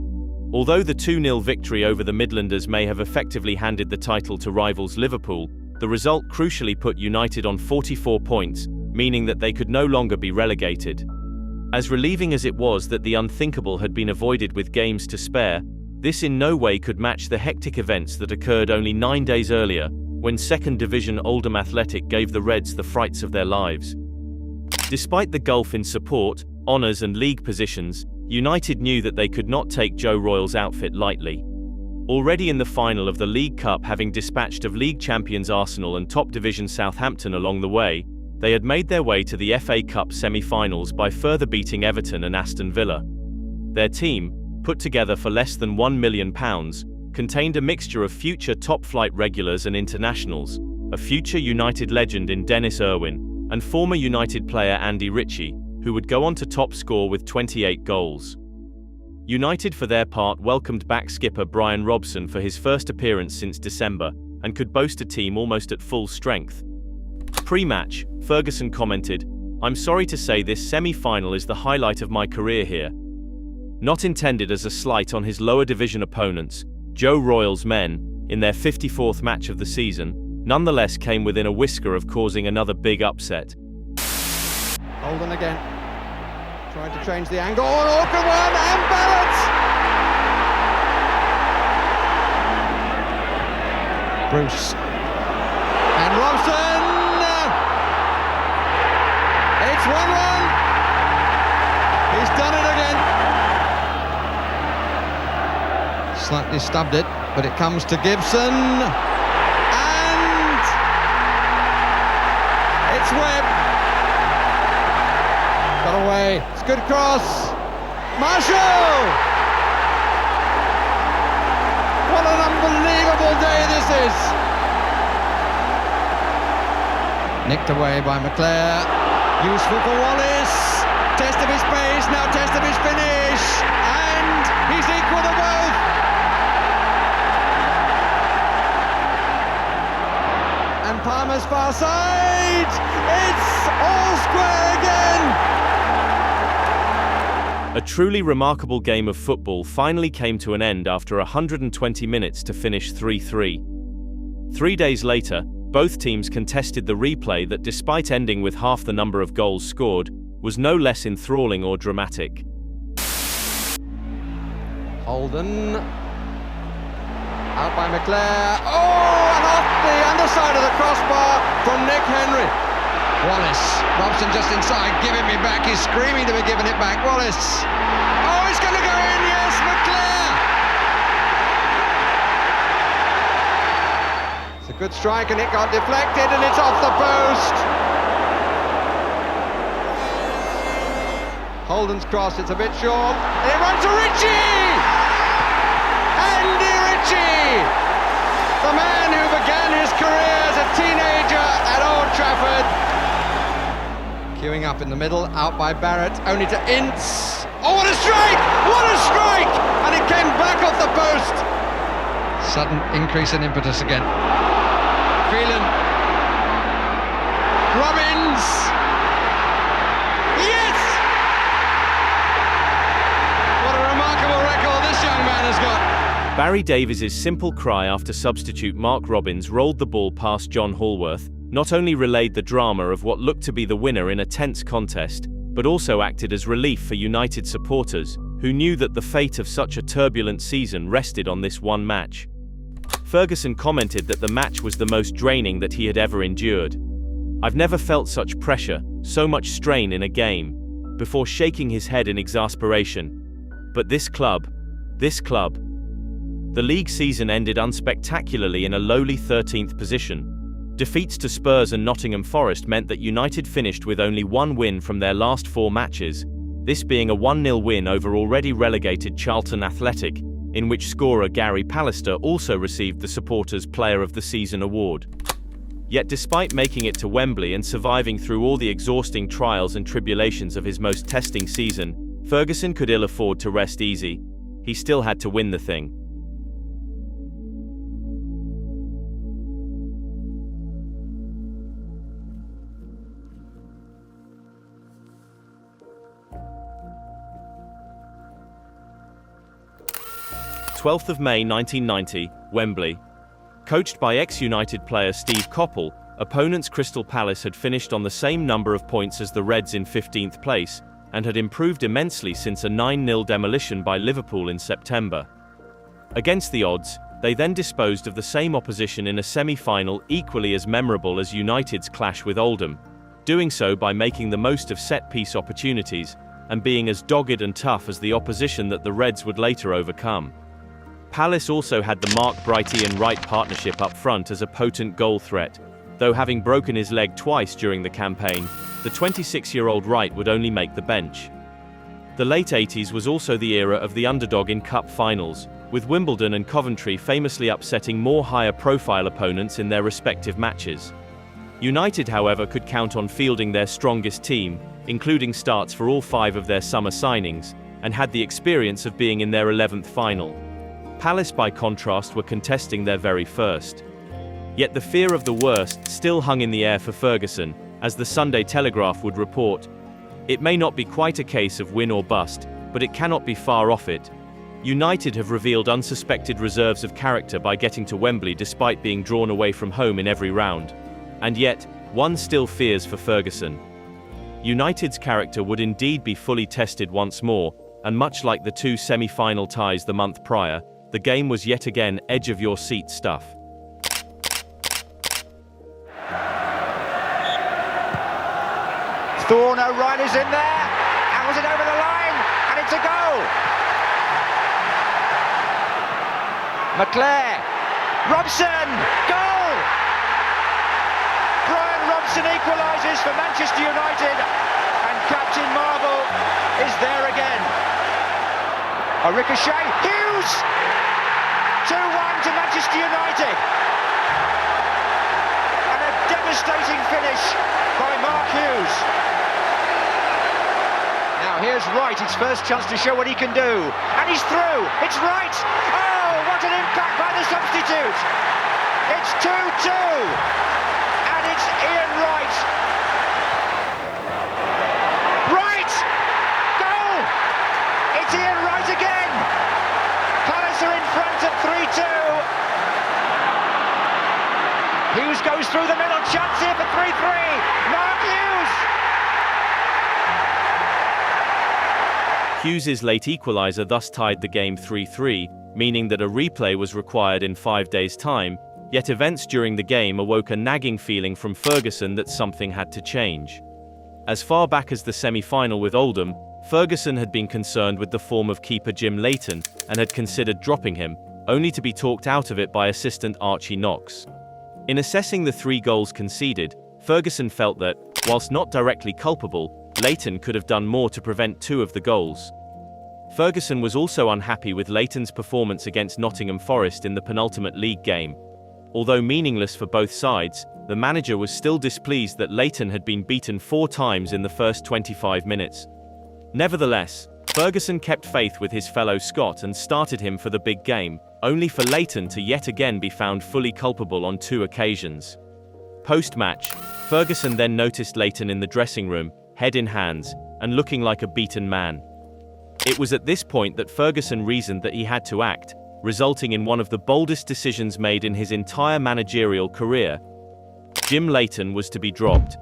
Although the 2-0 victory over the Midlanders may have effectively handed the title to rivals Liverpool, the result crucially put United on 44 points, meaning that they could no longer be relegated. As relieving as it was that the unthinkable had been avoided with games to spare, this in no way could match the hectic events that occurred only 9 days earlier, when 2nd Division Oldham Athletic gave the Reds the frights of their lives. Despite the gulf in support, honours and league positions, United knew that they could not take Joe Royle's outfit lightly. Already in the final of the League Cup, having dispatched of league champions Arsenal and top division Southampton along the way, they had made their way to the FA Cup semi-finals by further beating Everton and Aston Villa. Their team, put together for less than £1 million, contained a mixture of future top-flight regulars and internationals, a future United legend in Dennis Irwin, and former United player Andy Ritchie, who would go on to top score with 28 goals. United, for their part, welcomed back skipper Brian Robson for his first appearance since December, and could boast a team almost at full strength. Pre-match, Ferguson commented, "I'm sorry to say this semi-final is the highlight of my career here." Not intended as a slight on his lower division opponents, Joe Royle's men, in their 54th match of the season, nonetheless came within a whisker of causing another big upset. Holden again. Tried to change the angle. An awkward one, and Barrett! Bruce. And Robson! It's 1-1. He's done it again. Slightly stubbed it, but it comes to Gibson. And it's Webb. Got away. It's a good cross. Marshall! What an unbelievable day this is. Nicked away by McClare. Useful for Wallace. Test of his pace, now test of his finish. And he's equal to both. And Palmer's far side. It's all square again. A truly remarkable game of football finally came to an end after 120 minutes to finish 3-3. 3 days later, both teams contested the replay that, despite ending with half the number of goals scored, was no less enthralling or dramatic. Holden. Out by McGrath. Oh, and off the underside of the crossbar from Nick Henry. Wallace. Robson just inside, giving me back. He's screaming to be giving it back. Wallace. Oh, it's going to go in. Yes, McGrath. It's a good strike, and it got deflected, and it's off the post. Holden's cross. It's a bit short. And it runs to Ritchie. Andy Ritchie, the man who began his career as a teenager at Old Trafford. Queuing up in the middle, out by Barrett, only to Ince. Oh, what a strike! What a strike! And it came back off the post. Sudden increase in impetus again. Phelan. Robbins. Yes! What a remarkable record this young man has got. Barry Davies' simple cry after substitute Mark Robins rolled the ball past John Hallworth not only relayed the drama of what looked to be the winner in a tense contest, but also acted as relief for United supporters, who knew that the fate of such a turbulent season rested on this one match. Ferguson commented that the match was the most draining that he had ever endured. "I've never felt such pressure, so much strain in a game," before shaking his head in exasperation. But this club. The league season ended unspectacularly in a lowly 13th position. Defeats to Spurs and Nottingham Forest meant that United finished with only one win from their last 4 matches, this being a 1-0 win over already relegated Charlton Athletic, in which scorer Gary Pallister also received the Supporters' Player of the Season award. Yet despite making it to Wembley and surviving through all the exhausting trials and tribulations of his most testing season, Ferguson could ill afford to rest easy. He still had to win the thing. May 12, 1990, Wembley. Coached by ex-United player Steve Coppell, opponents Crystal Palace had finished on the same number of points as the Reds in 15th place, and had improved immensely since a 9-0 demolition by Liverpool in September. Against the odds, they then disposed of the same opposition in a semi-final equally as memorable as United's clash with Oldham, doing so by making the most of set-piece opportunities, and being as dogged and tough as the opposition that the Reds would later overcome. Palace also had the Mark Brighty and Wright partnership up front as a potent goal threat, though having broken his leg twice during the campaign, the 26-year-old Wright would only make the bench. The late 80s was also the era of the underdog in cup finals, with Wimbledon and Coventry famously upsetting more higher-profile opponents in their respective matches. United, however, could count on fielding their strongest team, including starts for all 5 of their summer signings, and had the experience of being in their 11th final. Palace, by contrast, were contesting their very first. Yet the fear of the worst still hung in the air for Ferguson, as the Sunday Telegraph would report. "It may not be quite a case of win or bust, but it cannot be far off it. United have revealed unsuspected reserves of character by getting to Wembley despite being drawn away from home in every round. And yet, one still fears for Ferguson." United's character would indeed be fully tested once more, and much like the 2 semi-final ties the month prior, the game was yet again edge-of-your-seat stuff. Thorne O'Reilly's in there, and was it over the line, and it's a goal. McClare, Robson, goal! Brian Robson equalises for Manchester United, and Captain Marvel is there again. A ricochet, Hughes! 2-1 to Manchester United. And a devastating finish by Mark Hughes. Now here's Wright, his first chance to show what he can do. And he's through, it's Wright! Oh, what an impact by the substitute! It's 2-2, and it's Ian Wright. Wright! Goal! It's Ian Wright again! Pallister in front at 3-2. Hughes goes through the middle, chance here for 3-3. Mark Hughes! Hughes's late equaliser thus tied the game 3-3, meaning that a replay was required in 5 days' time, yet events during the game awoke a nagging feeling from Ferguson that something had to change. As far back as the semi-final with Oldham, Ferguson had been concerned with the form of keeper Jim Leighton and had considered dropping him, only to be talked out of it by assistant Archie Knox. In assessing the 3 goals conceded, Ferguson felt that, whilst not directly culpable, Leighton could have done more to prevent 2 of the goals. Ferguson was also unhappy with Leighton's performance against Nottingham Forest in the penultimate league game. Although meaningless for both sides, the manager was still displeased that Leighton had been beaten 4 times in the first 25 minutes. Nevertheless, Ferguson kept faith with his fellow Scot and started him for the big game, only for Leighton to yet again be found fully culpable on 2 occasions. Post-match, Ferguson then noticed Leighton in the dressing room, head in hands, and looking like a beaten man. It was at this point that Ferguson reasoned that he had to act, resulting in one of the boldest decisions made in his entire managerial career. Jim Leighton was to be dropped.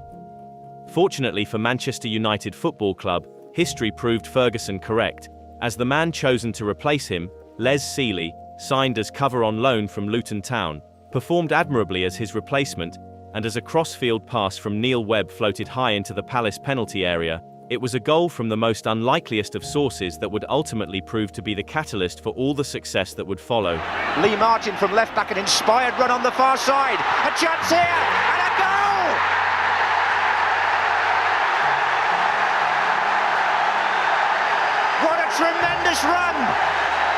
Fortunately for Manchester United Football Club, history proved Ferguson correct, as the man chosen to replace him, Les Seeley, signed as cover on loan from Luton Town, performed admirably as his replacement, and as a cross-field pass from Webb floated high into the Palace penalty area, it was a goal from the most unlikeliest of sources that would ultimately prove to be the catalyst for all the success that would follow. Lee Martin from left back, an inspired run on the far side, a chance here, and a goal! What a tremendous run!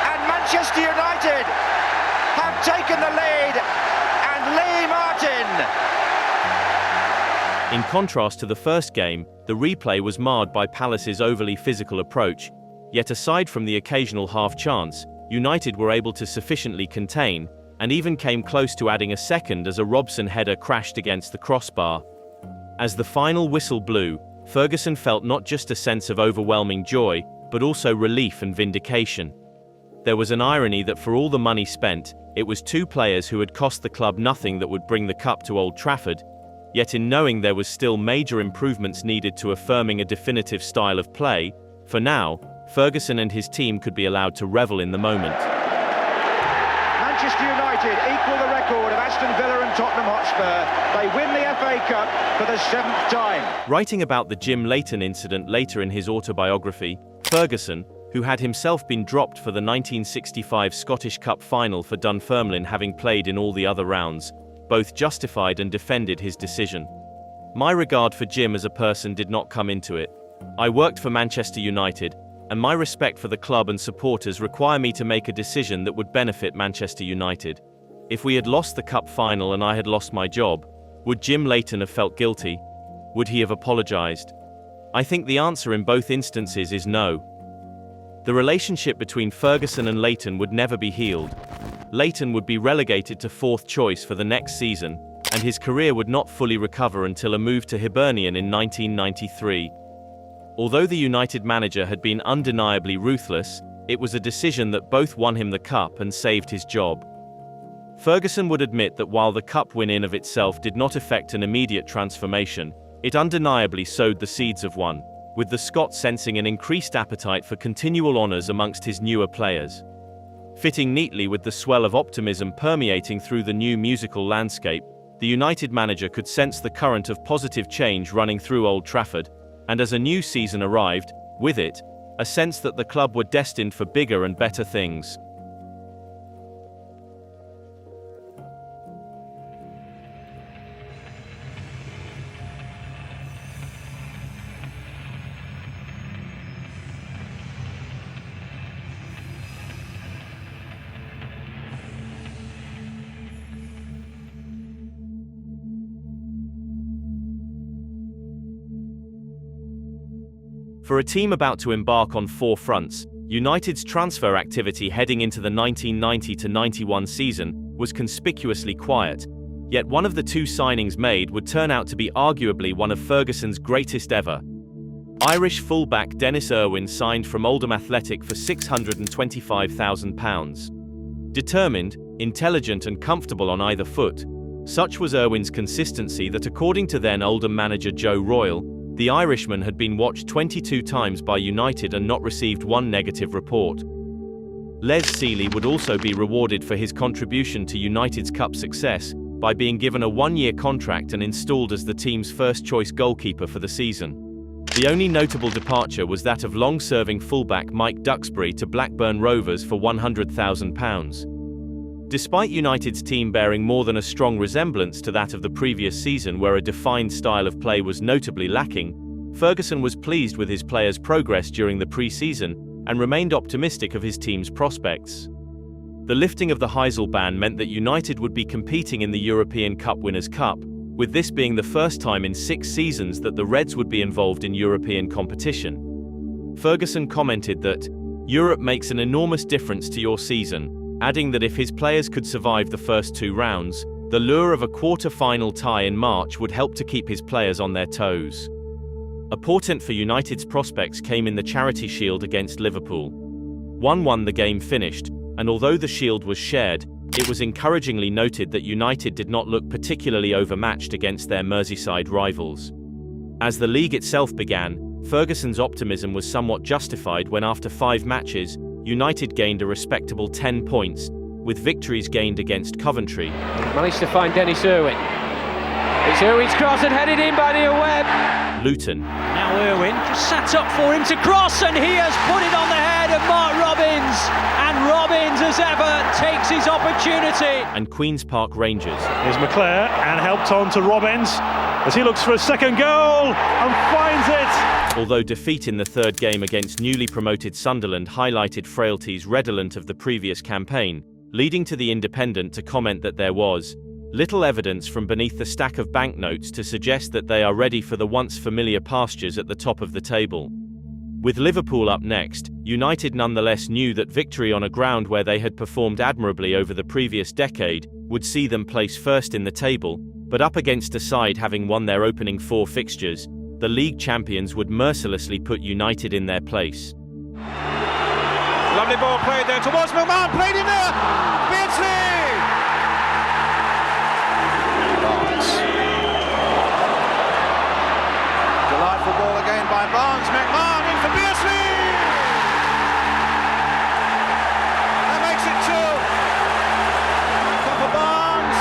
And Manchester United have taken the lead, and Lee Martin! In contrast to the first game, the replay was marred by Palace's overly physical approach, yet aside from the occasional half-chance, United were able to sufficiently contain, and even came close to adding a second as a Robson header crashed against the crossbar. As the final whistle blew, Ferguson felt not just a sense of overwhelming joy, but also relief and vindication. There was an irony that for all the money spent, it was 2 players who had cost the club nothing that would bring the cup to Old Trafford, yet in knowing there was still major improvements needed to affirming a definitive style of play, for now, Ferguson and his team could be allowed to revel in the moment. Manchester United equal the record of Aston Villa and Tottenham Hotspur. They win the FA Cup for the 7th time. Writing about the Jim Leighton incident later in his autobiography, Ferguson, who had himself been dropped for the 1965 Scottish Cup final for Dunfermline having played in all the other rounds, both justified and defended his decision. My regard for Jim as a person did not come into it. I worked for Manchester United, and my respect for the club and supporters require me to make a decision that would benefit Manchester United. If we had lost the cup final and I had lost my job, would Jim Leighton have felt guilty? Would he have apologised? I think the answer in both instances is no. The relationship between Ferguson and Leighton would never be healed. Leighton would be relegated to 4th choice for the next season, and his career would not fully recover until a move to Hibernian in 1993. Although the United manager had been undeniably ruthless, it was a decision that both won him the cup and saved his job. Ferguson would admit that while the cup win in of itself did not effect an immediate transformation, it undeniably sowed the seeds of one, with the Scot sensing an increased appetite for continual honours amongst his newer players. Fitting neatly with the swell of optimism permeating through the new musical landscape, the United manager could sense the current of positive change running through Old Trafford, and as a new season arrived, with it, a sense that the club were destined for bigger and better things. For a team about to embark on 4 fronts, United's transfer activity heading into the 1990-91 season was conspicuously quiet, yet one of the 2 signings made would turn out to be arguably one of Ferguson's greatest ever. Irish fullback Dennis Irwin signed from Oldham Athletic for £625,000. Determined, intelligent and comfortable on either foot, such was Irwin's consistency that according to then Oldham manager Joe Royle, The Irishman had been watched 22 times by United and not received one negative report. Les Sealey would also be rewarded for his contribution to United's cup success by being given a one-year contract and installed as the team's first-choice goalkeeper for the season. The only notable departure was that of long-serving fullback Mike Duxbury to Blackburn Rovers for £100,000. Despite United's team bearing more than a strong resemblance to that of the previous season where a defined style of play was notably lacking, Ferguson was pleased with his players' progress during the pre-season and remained optimistic of his team's prospects. The lifting of the Heysel ban meant that United would be competing in the European Cup Winners' Cup, with this being the first time in 6 seasons that the Reds would be involved in European competition. Ferguson commented that, "Europe makes an enormous difference to your season," adding that if his players could survive the first 2 rounds, the lure of a quarter-final tie in March would help to keep his players on their toes. A portent for United's prospects came in the Charity Shield against Liverpool. 1-1 the game finished, and although the shield was shared, it was encouragingly noted that United did not look particularly overmatched against their Merseyside rivals. As the league itself began, Ferguson's optimism was somewhat justified when after 5 matches, United gained a respectable 10 points, with victories gained against Coventry. Managed to find Dennis Irwin. It's Irwin's cross and headed in by Neil Webb. Luton. Now Irwin just sat up for him to cross, and he has put it on the head of Mark Robbins. And Robbins, as ever, takes his opportunity. And Queen's Park Rangers. Here's McClare and helped on to Robbins as he looks for a second goal and finds it. Although defeat in the 3rd game against newly promoted Sunderland highlighted frailties redolent of the previous campaign, leading to the Independent to comment that there was little evidence from beneath the stack of banknotes to suggest that they are ready for the once familiar pastures at the top of the table. With Liverpool up next, United nonetheless knew that victory on a ground where they had performed admirably over the previous decade would see them place first in the table, but up against a side having won their opening 4 fixtures, the league champions would mercilessly put United in their place. Lovely ball played there towards McMahon, played in there. Beardsley. Barnes. Delightful ball again by Barnes. McMahon in for Beardsley. That makes it 2. Top of Barnes.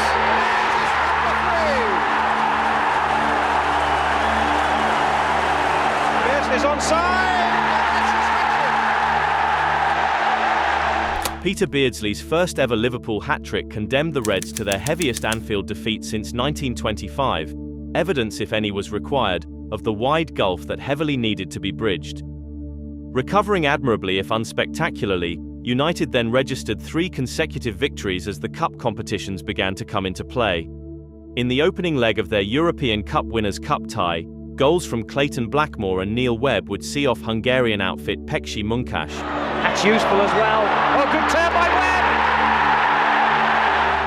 Beardsley's onside. Peter Beardsley's first ever Liverpool hat-trick condemned the Reds to their heaviest Anfield defeat since 1925, evidence, if any was required, of the wide gulf that heavily needed to be bridged. Recovering admirably if unspectacularly, United then registered 3 consecutive victories as the cup competitions began to come into play. In the opening leg of their European Cup Winners' Cup tie, goals from Clayton Blackmore and Neil Webb would see off Hungarian outfit Pekshi Munkash. That's useful as well. Oh, good turn by Webb!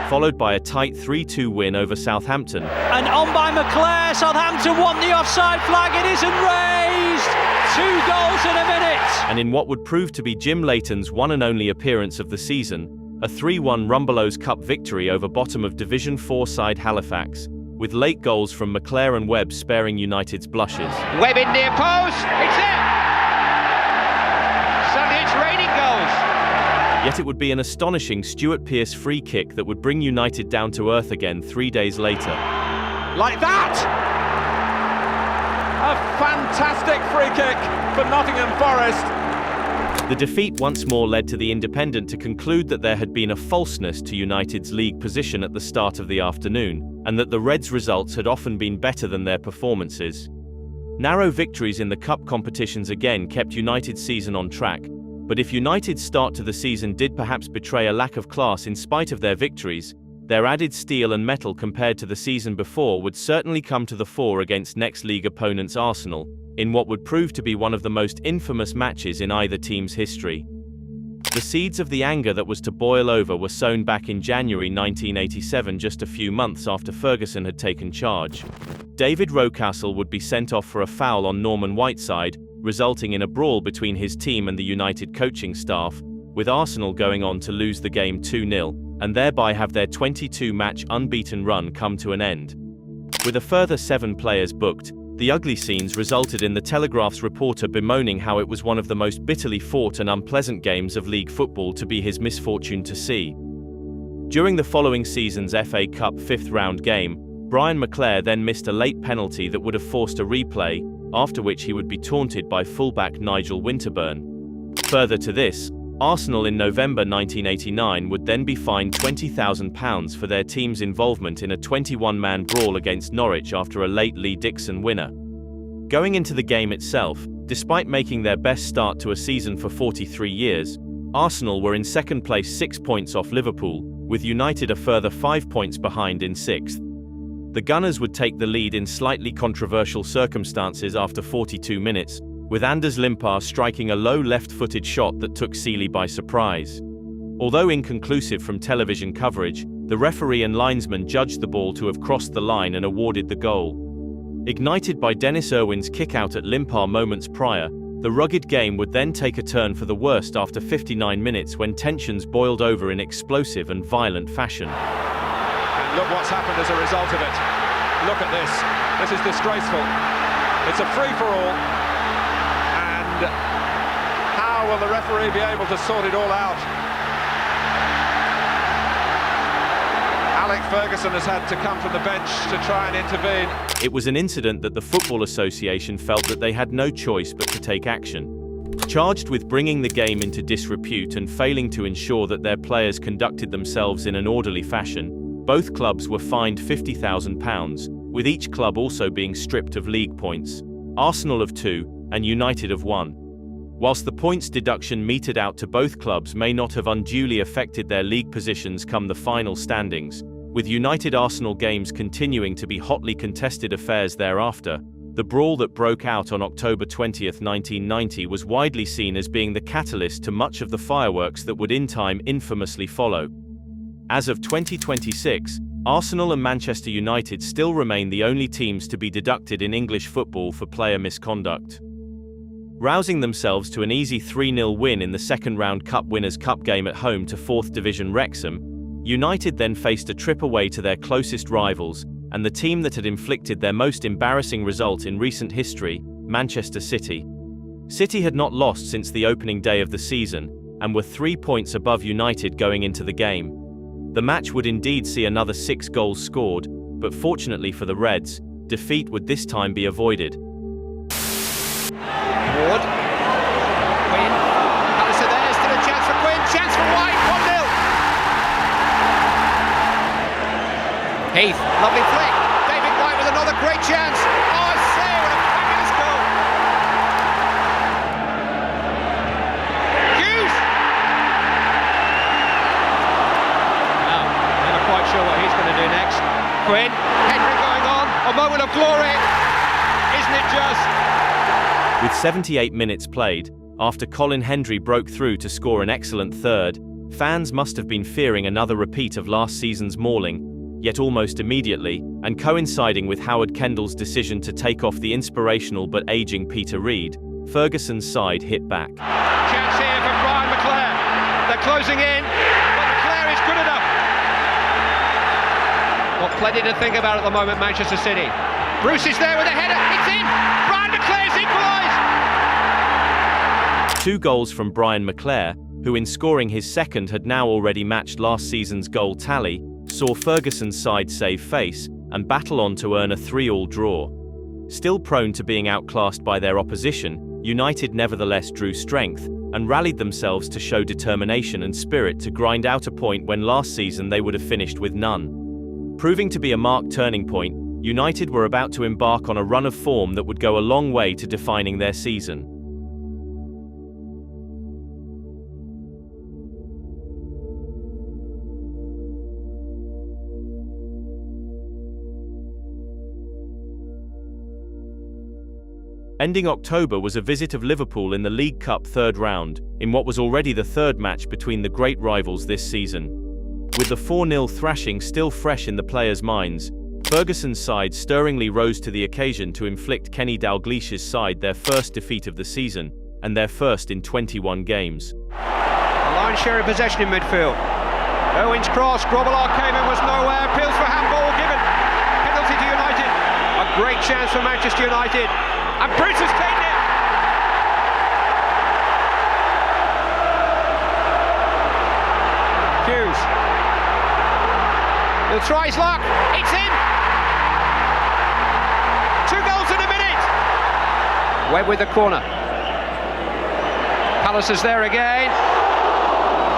Followed by a tight 3-2 win over Southampton. And on by McClare, Southampton want the offside flag, it isn't raised! 2 goals in a minute! And in what would prove to be Jim Leighton's one and only appearance of the season, a 3-1 Rumbelows Cup victory over bottom of Division 4 side Halifax, with late goals from McClare and Webb sparing United's blushes. Webb in near post, it's there! Suddenly it's raining goals. Yet it would be an astonishing Stuart Pearce free kick that would bring United down to earth again 3 days later. Like that! A fantastic free kick for Nottingham Forest. The defeat once more led to the Independent to conclude that there had been a falseness to United's league position at the start of the afternoon, and that the Reds' results had often been better than their performances. Narrow victories in the cup competitions again kept United's season on track, but if United's start to the season did perhaps betray a lack of class in spite of their victories, their added steel and metal compared to the season before would certainly come to the fore against next league opponents Arsenal, in what would prove to be one of the most infamous matches in either team's history. The seeds of the anger that was to boil over were sown back in January 1987, just a few months after Ferguson had taken charge. David Rocastle would be sent off for a foul on Norman Whiteside, resulting in a brawl between his team and the United coaching staff, with Arsenal going on to lose the game 2-0, and thereby have their 22-match unbeaten run come to an end. With a further 7 players booked, The ugly scenes resulted in the Telegraph's reporter bemoaning how it was one of the most bitterly fought and unpleasant games of league football to be his misfortune to see. During the following season's FA Cup fifth-round game, Brian McClare then missed a late penalty that would have forced a replay, after which he would be taunted by fullback Nigel Winterburn. Further to this, Arsenal in November 1989 would then be fined £20,000 for their team's involvement in a 21-man brawl against Norwich after a late Lee Dixon winner. Going into the game itself, despite making their best start to a season for 43 years, Arsenal were in second place 6 points off Liverpool, with United a further 5 points behind in sixth. The Gunners would take the lead in slightly controversial circumstances after 42 minutes, with Anders Limpar striking a low left-footed shot that took Seeley by surprise. Although inconclusive from television coverage, the referee and linesman judged the ball to have crossed the line and awarded the goal. Ignited by Dennis Irwin's kick-out at Limpar moments prior, the rugged game would then take a turn for the worst after 59 minutes when tensions boiled over in explosive and violent fashion. And look what's happened as a result of it. Look at this. This is disgraceful. It's a free-for-all. And how will the referee be able to sort it all out? Alec Ferguson has had to come from the bench to try and intervene. It was an incident that the Football Association felt that they had no choice but to take action. Charged with bringing the game into disrepute and failing to ensure that their players conducted themselves in an orderly fashion, both clubs were fined £50,000, with each club also being stripped of league points, Arsenal of 2, and United of 1. Whilst the points deduction meted out to both clubs may not have unduly affected their league positions come the final standings, with United-Arsenal games continuing to be hotly contested affairs thereafter, the brawl that broke out on October 20, 1990 was widely seen as being the catalyst to much of the fireworks that would in time infamously follow. As of 2026, Arsenal and Manchester United still remain the only teams to be deducted in English football for player misconduct. Rousing themselves to an easy 3-0 win in the second-round Cup Winners' Cup game at home to 4th Division Wrexham, United then faced a trip away to their closest rivals, and the team that had inflicted their most embarrassing result in recent history, Manchester City. City had not lost since the opening day of the season, and were 3 points above United going into the game. The match would indeed see another 6 goals scored, but fortunately for the Reds, defeat would this time be avoided. Ward. Quinn. Pallister there, still a chance for Quinn. Chance for White. 1-0. Heath. Lovely flick. David White with another great chance. Oh, I say, what a fabulous goal. Hughes. Now, never quite sure what he's going to do next. Quinn. Henry going on. A moment of glory. Isn't it just? With 78 minutes played, after Colin Hendry broke through to score an excellent third, fans must have been fearing another repeat of last season's mauling, yet almost immediately, and coinciding with Howard Kendall's decision to take off the inspirational but ageing Peter Reid, Ferguson's side hit back. Chance here for Brian McClare. They're closing in, but McClare is good enough. Got plenty to think about at the moment, Manchester City. Bruce is there with a header. It's in. Brian McClare's equalised. 2 goals from Brian McClare, who in scoring his second had now already matched last season's goal tally, saw Ferguson's side save face and battle on to earn a 3-3 draw. Still prone to being outclassed by their opposition, United nevertheless drew strength and rallied themselves to show determination and spirit to grind out a point when last season they would have finished with none. Proving to be a marked turning point, United were about to embark on a run of form that would go a long way to defining their season. Ending October was a visit of Liverpool in the League Cup third round, in what was already the third match between the great rivals this season. With the 4-0 thrashing still fresh in the players' minds, Ferguson's side stirringly rose to the occasion to inflict Kenny Dalglish's side their first defeat of the season, and their first in 21 games. A line share of possession in midfield. Owen's cross, Grobbelaar came in, was nowhere, appeals for handball given. Penalty to United. A great chance for Manchester United. And Bruce has taken it. Hughes. He'll try his luck. It's in. 2 goals in a minute. Webb with the corner. Pallister's there again.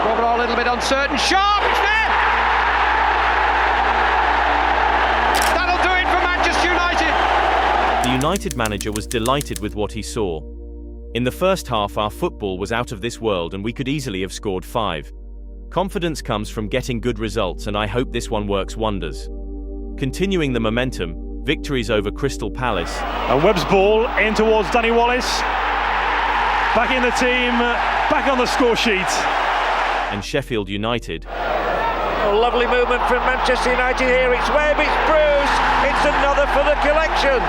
Robert a little bit uncertain. Sharp, it's there. That'll do it for Manchester United. The United manager was delighted with what he saw. In the first half, our football was out of this world and we could easily have scored 5. Confidence comes from getting good results, and I hope this one works wonders. Continuing the momentum, victories over Crystal Palace. And Webb's ball in towards Danny Wallace. Back in the team, back on the score sheet. And Sheffield United. A lovely movement from Manchester United here. It's Webb, it's Bruce, it's another for the collection.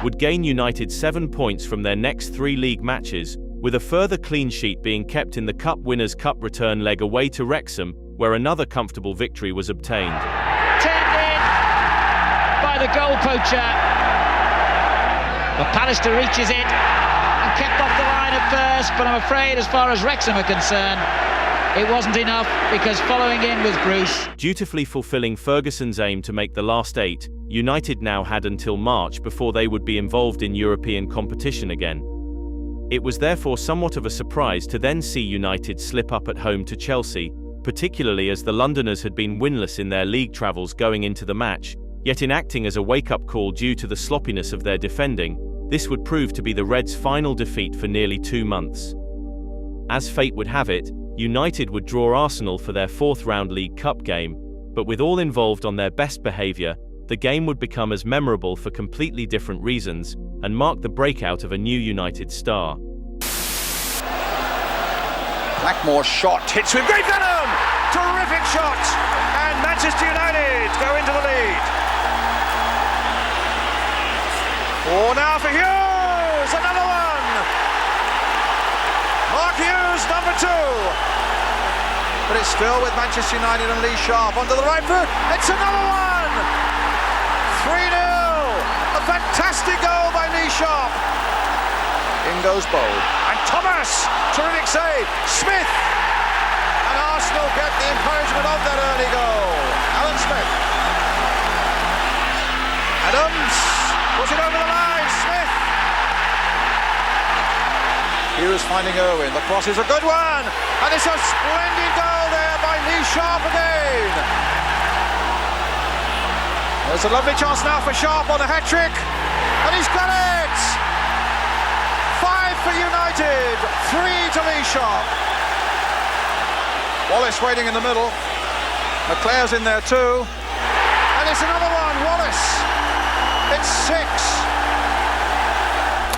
Would gain United 7 points from their next 3 league matches, with a further clean sheet being kept in the Cup Winners' Cup return leg away to Wrexham, where another comfortable victory was obtained. Turned in by the goal poacher. But Pallister reaches it and kept off the line at first, but I'm afraid as far as Wrexham are concerned, it wasn't enough, because following in was Bruce. Dutifully fulfilling Ferguson's aim to make the last 8, United now had until March before they would be involved in European competition again. It was therefore somewhat of a surprise to then see United slip up at home to Chelsea, particularly as the Londoners had been winless in their league travels going into the match, yet in acting as a wake-up call due to the sloppiness of their defending, this would prove to be the Reds' final defeat for nearly 2 months. As fate would have it, United would draw Arsenal for their 4th round League Cup game, but with all involved on their best behaviour, the game would become as memorable for completely different reasons, and mark the breakout of a new United star. Blackmore's shot hits with great venom. Terrific shot, and Manchester United go into the lead. Oh, now for Hughes, another one. Mark Hughes, number 2. But it's still with Manchester United and Lee Sharp onto the right foot. It's another one. 3-0. A fantastic goal by Lee Sharp. In goes Bowl. And Thomas, terrific save. Smith. And Arsenal get the encouragement of that early goal. Alan Smith. Adams. Was it over the line? Smith. Hughes finding Irwin. The cross is a good one. And it's a splendid goal there by Lee Sharp again. There's a lovely chance now for Sharp on a hat-trick. And he's got it! 5 for United, 3 to Lee Sharp. Wallace waiting in the middle. McClare's in there too. And it's another one, Wallace. It's 6.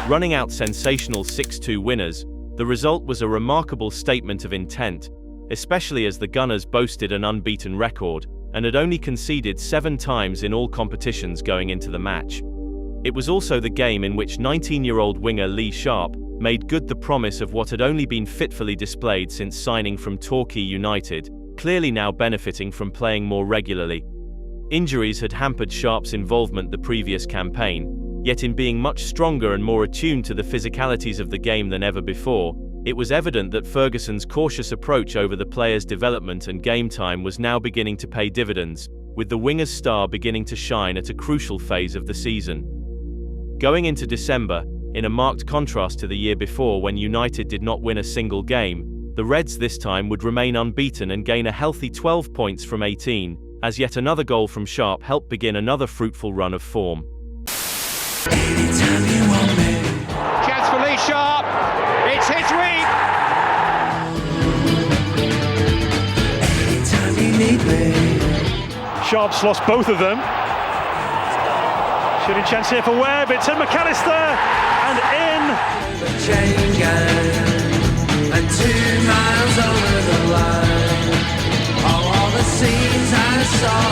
Running out sensational 6-2 winners, the result was a remarkable statement of intent, especially as the Gunners boasted an unbeaten record, and had only conceded 7 times in all competitions going into the match. It was also the game in which 19-year-old winger Lee Sharp made good the promise of what had only been fitfully displayed since signing from Torquay United, clearly now benefiting from playing more regularly. Injuries had hampered Sharp's involvement the previous campaign, yet in being much stronger and more attuned to the physicalities of the game than ever before, it was evident that Ferguson's cautious approach over the player's development and game time was now beginning to pay dividends, with the winger's star beginning to shine at a crucial phase of the season. Going into December, in a marked contrast to the year before when United did not win a single game, the Reds this time would remain unbeaten and gain a healthy 12 points from 18, as yet another goal from Sharp helped begin another fruitful run of form. Chance for Lee Sharp. It's his week. Sharp's lost both of them. Shooting chance here for Webb. It's in McAllister and in. And 2 miles over the line. All the scenes I saw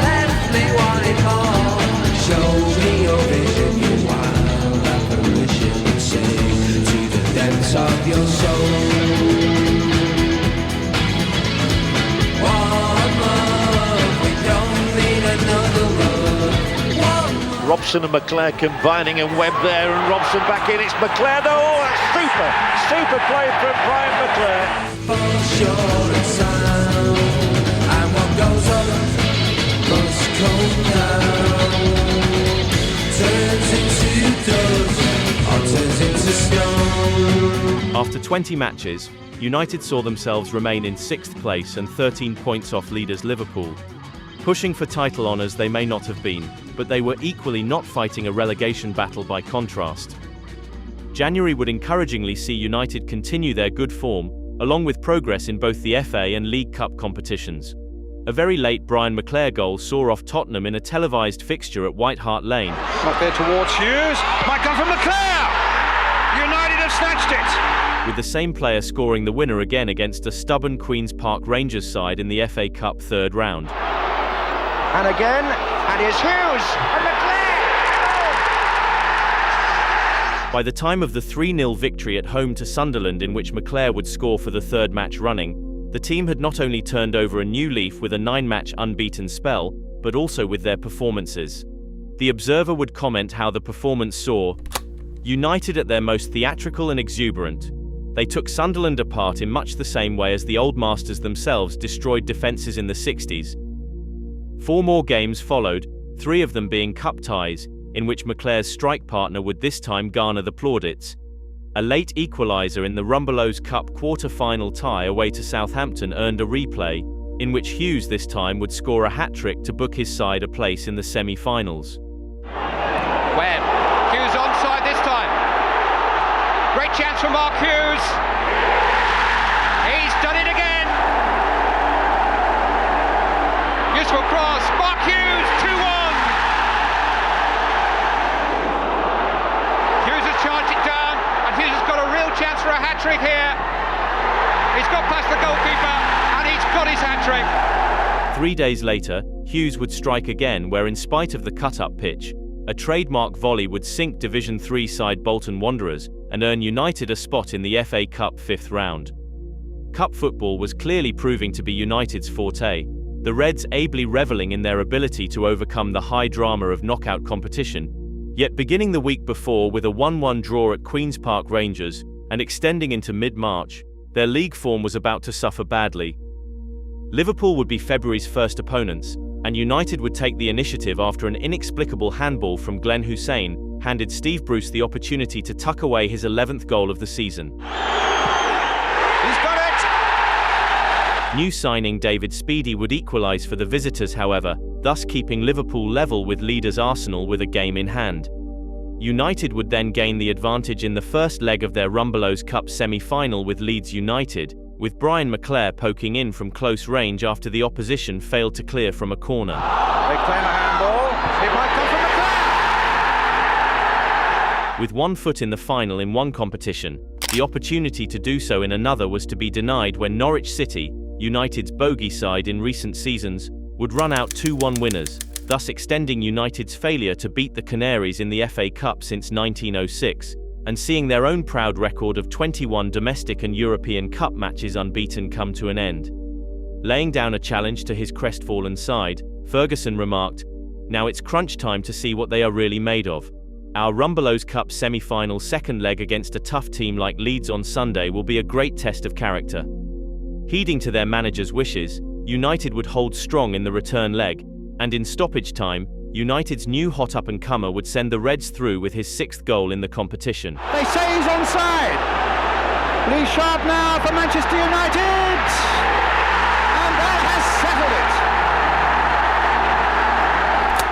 left me wanting more. Show me your vision, your wild apparition. Sing to the depths of your soul. One love, we don't need another love. Robson and McClare combining, and Webb there, and Robson back in. It's McClare though. Oh, that's super play from Brian McClare. For sure and sound, and what goes up must come down. Turns into dust or turns into stone. After 20 matches, United saw themselves remain in 6th place and 13 points off leaders Liverpool. Pushing for title honours they may not have been, but they were equally not fighting a relegation battle by contrast. January would encouragingly see United continue their good form, along with progress in both the FA and League Cup competitions. A very late Brian McClare goal saw off Tottenham in a televised fixture at White Hart Lane. Not there towards Hughes. Might come from McClare. United have snatched it. With the same player scoring the winner again against a stubborn Queen's Park Rangers side in the FA Cup third round. And again, and here's Hughes. And McClare. By the time of the 3-0 victory at home to Sunderland, in which McClare would score for the third match running, the team had not only turned over a new leaf with a 9-match unbeaten spell, but also with their performances. The Observer would comment how the performance saw United at their most theatrical and exuberant. They took Sunderland apart in much the same way as the old masters themselves destroyed defences in the 60s. 4 more games followed, 3 of them being cup ties, in which McClare's strike partner would this time garner the plaudits. A late equaliser in the Rumbelows Cup quarter-final tie away to Southampton earned a replay, in which Hughes this time would score a hat-trick to book his side a place in the semi-finals. Webb, Hughes onside this time. Great chance for Mark Hughes. He's done it again. Useful cross, Mark Hughes, 2-1. Hughes has charged it down, and Hughes has got a real chance for a hat-trick here. He's got past the goalkeeper, and he's got his hat-trick. 3 days later, Hughes would strike again, where in spite of the cut-up pitch, a trademark volley would sink Division 3 side Bolton Wanderers and earn United a spot in the FA Cup 5th round. Cup football was clearly proving to be United's forte, the Reds ably revelling in their ability to overcome the high drama of knockout competition, yet beginning the week before with a 1-1 draw at Queen's Park Rangers and extending into mid-March, their league form was about to suffer badly. Liverpool would be February's first opponents, and United would take the initiative after an inexplicable handball from Glenn Hussein handed Steve Bruce the opportunity to tuck away his 11th goal of the season. He's got it! New signing David Speedie would equalise for the visitors, however, thus keeping Liverpool level with leaders Arsenal with a game in hand. United would then gain the advantage in the first leg of their Rumbelows Cup semi-final with Leeds United, with Brian McClare poking in from close range after the opposition failed to clear from a corner. They claim a handball. It might come from McClare. With 1 foot in the final in one competition, the opportunity to do so in another was to be denied when Norwich City, United's bogey side in recent seasons, would run out 2-1 winners, thus extending United's failure to beat the Canaries in the FA Cup since 1906, and seeing their own proud record of 21 domestic and European Cup matches unbeaten come to an end. Laying down a challenge to his crestfallen side, Ferguson remarked, "Now it's crunch time to see what they are really made of. Our Rumbelows Cup semi-final second leg against a tough team like Leeds on Sunday will be a great test of character." Heeding to their manager's wishes, United would hold strong in the return leg, and in stoppage time, United's new hot up-and-comer would send the Reds through with his 6th goal in the competition. They say he's onside. Lee Sharp now for Manchester United. And that has settled it.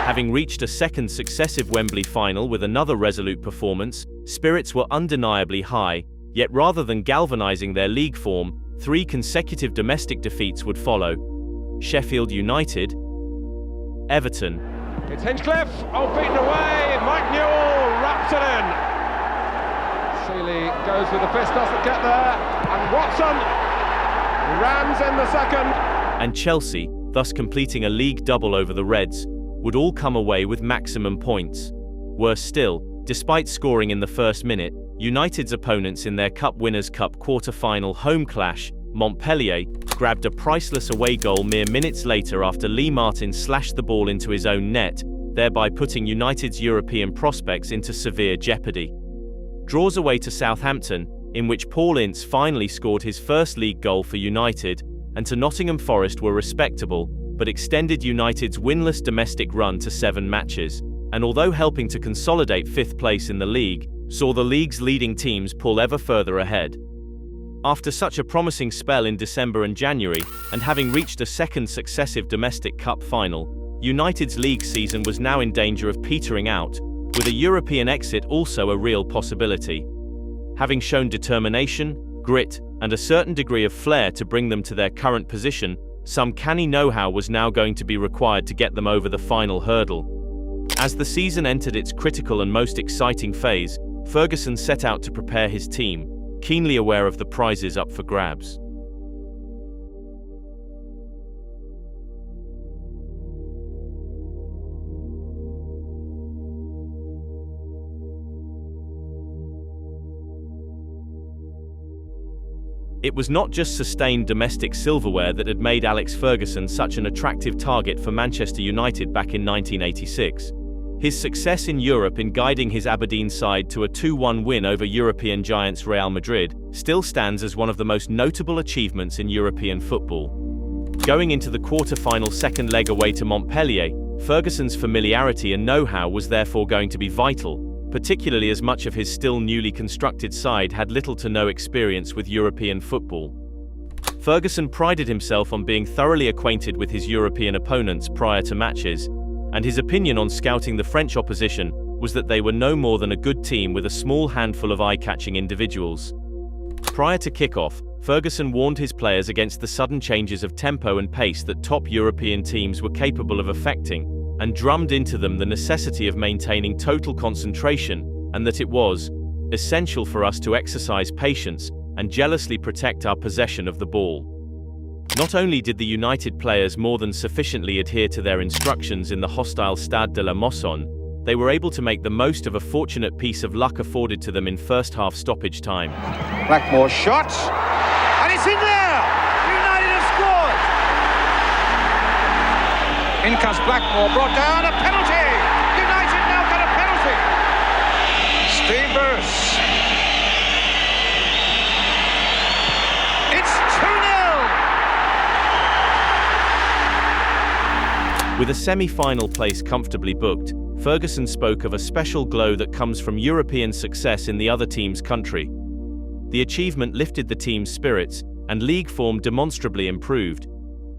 Having reached a second successive Wembley final with another resolute performance, spirits were undeniably high, yet rather than galvanising their league form, 3 consecutive domestic defeats would follow. Sheffield United, Everton, It's Hinchcliffe, beaten away, Mike Newell wraps it in. Seeley goes with the fist, doesn't get there, and Watson rams in the second. and Chelsea, thus completing a league double over the Reds, would all come away with maximum points. Worse still, despite scoring in the first minute, United's opponents in their Cup Winners' Cup quarter-final home clash, Montpellier, grabbed a priceless away goal mere minutes later after Lee Martin slashed the ball into his own net, thereby putting United's European prospects into severe jeopardy. Draws away to Southampton, in which Paul Ince finally scored his first league goal for United, and to Nottingham Forest were respectable, but extended United's winless domestic run to 7 matches, and although helping to consolidate 5th place in the league, saw the league's leading teams pull ever further ahead. After such a promising spell in December and January, and having reached a second successive domestic cup final, United's league season was now in danger of petering out, with a European exit also a real possibility. Having shown determination, grit, and a certain degree of flair to bring them to their current position, some canny know-how was now going to be required to get them over the final hurdle. As the season entered its critical and most exciting phase, Ferguson set out to prepare his team, keenly aware of the prizes up for grabs. It was not just sustained domestic silverware that had made Alex Ferguson such an attractive target for Manchester United back in 1986. His success in Europe in guiding his Aberdeen side to a 2-1 win over European giants Real Madrid still stands as one of the most notable achievements in European football. Going into the quarter-final second leg away to Montpellier, Ferguson's familiarity and know-how was therefore going to be vital, particularly as much of his still newly constructed side had little to no experience with European football. Ferguson prided himself on being thoroughly acquainted with his European opponents prior to matches, and his opinion on scouting the French opposition was that they were no more than a good team with a small handful of eye-catching individuals. Prior to kick-off, Ferguson warned his players against the sudden changes of tempo and pace that top European teams were capable of effecting, and drummed into them the necessity of maintaining total concentration, and that it was essential for us to exercise patience and jealously protect our possession of the ball. Not only did the United players more than sufficiently adhere to their instructions in the hostile Stade de la Mosson, they were able to make the most of a fortunate piece of luck afforded to them in first-half stoppage time. Blackmore's shot, and it's in there! United have scored! In comes Blackmore, brought down, a penalty! United now got a penalty! Steve Bruce. It's 2-0! With a semi-final place comfortably booked, Ferguson spoke of a special glow that comes from European success in the other team's country. The achievement lifted the team's spirits, and league form demonstrably improved.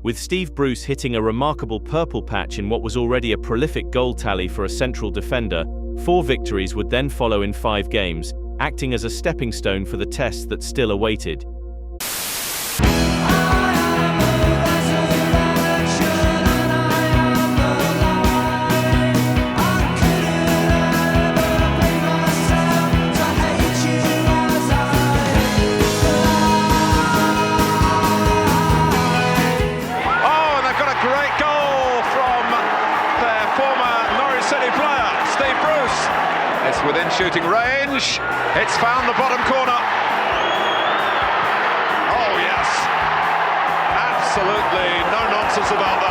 With Steve Bruce hitting a remarkable purple patch in what was already a prolific goal tally for a central defender, 4 victories would then follow in 5 games, acting as a stepping stone for the test that still awaited. Within shooting range, it's found the bottom corner. Oh yes, absolutely no nonsense about that.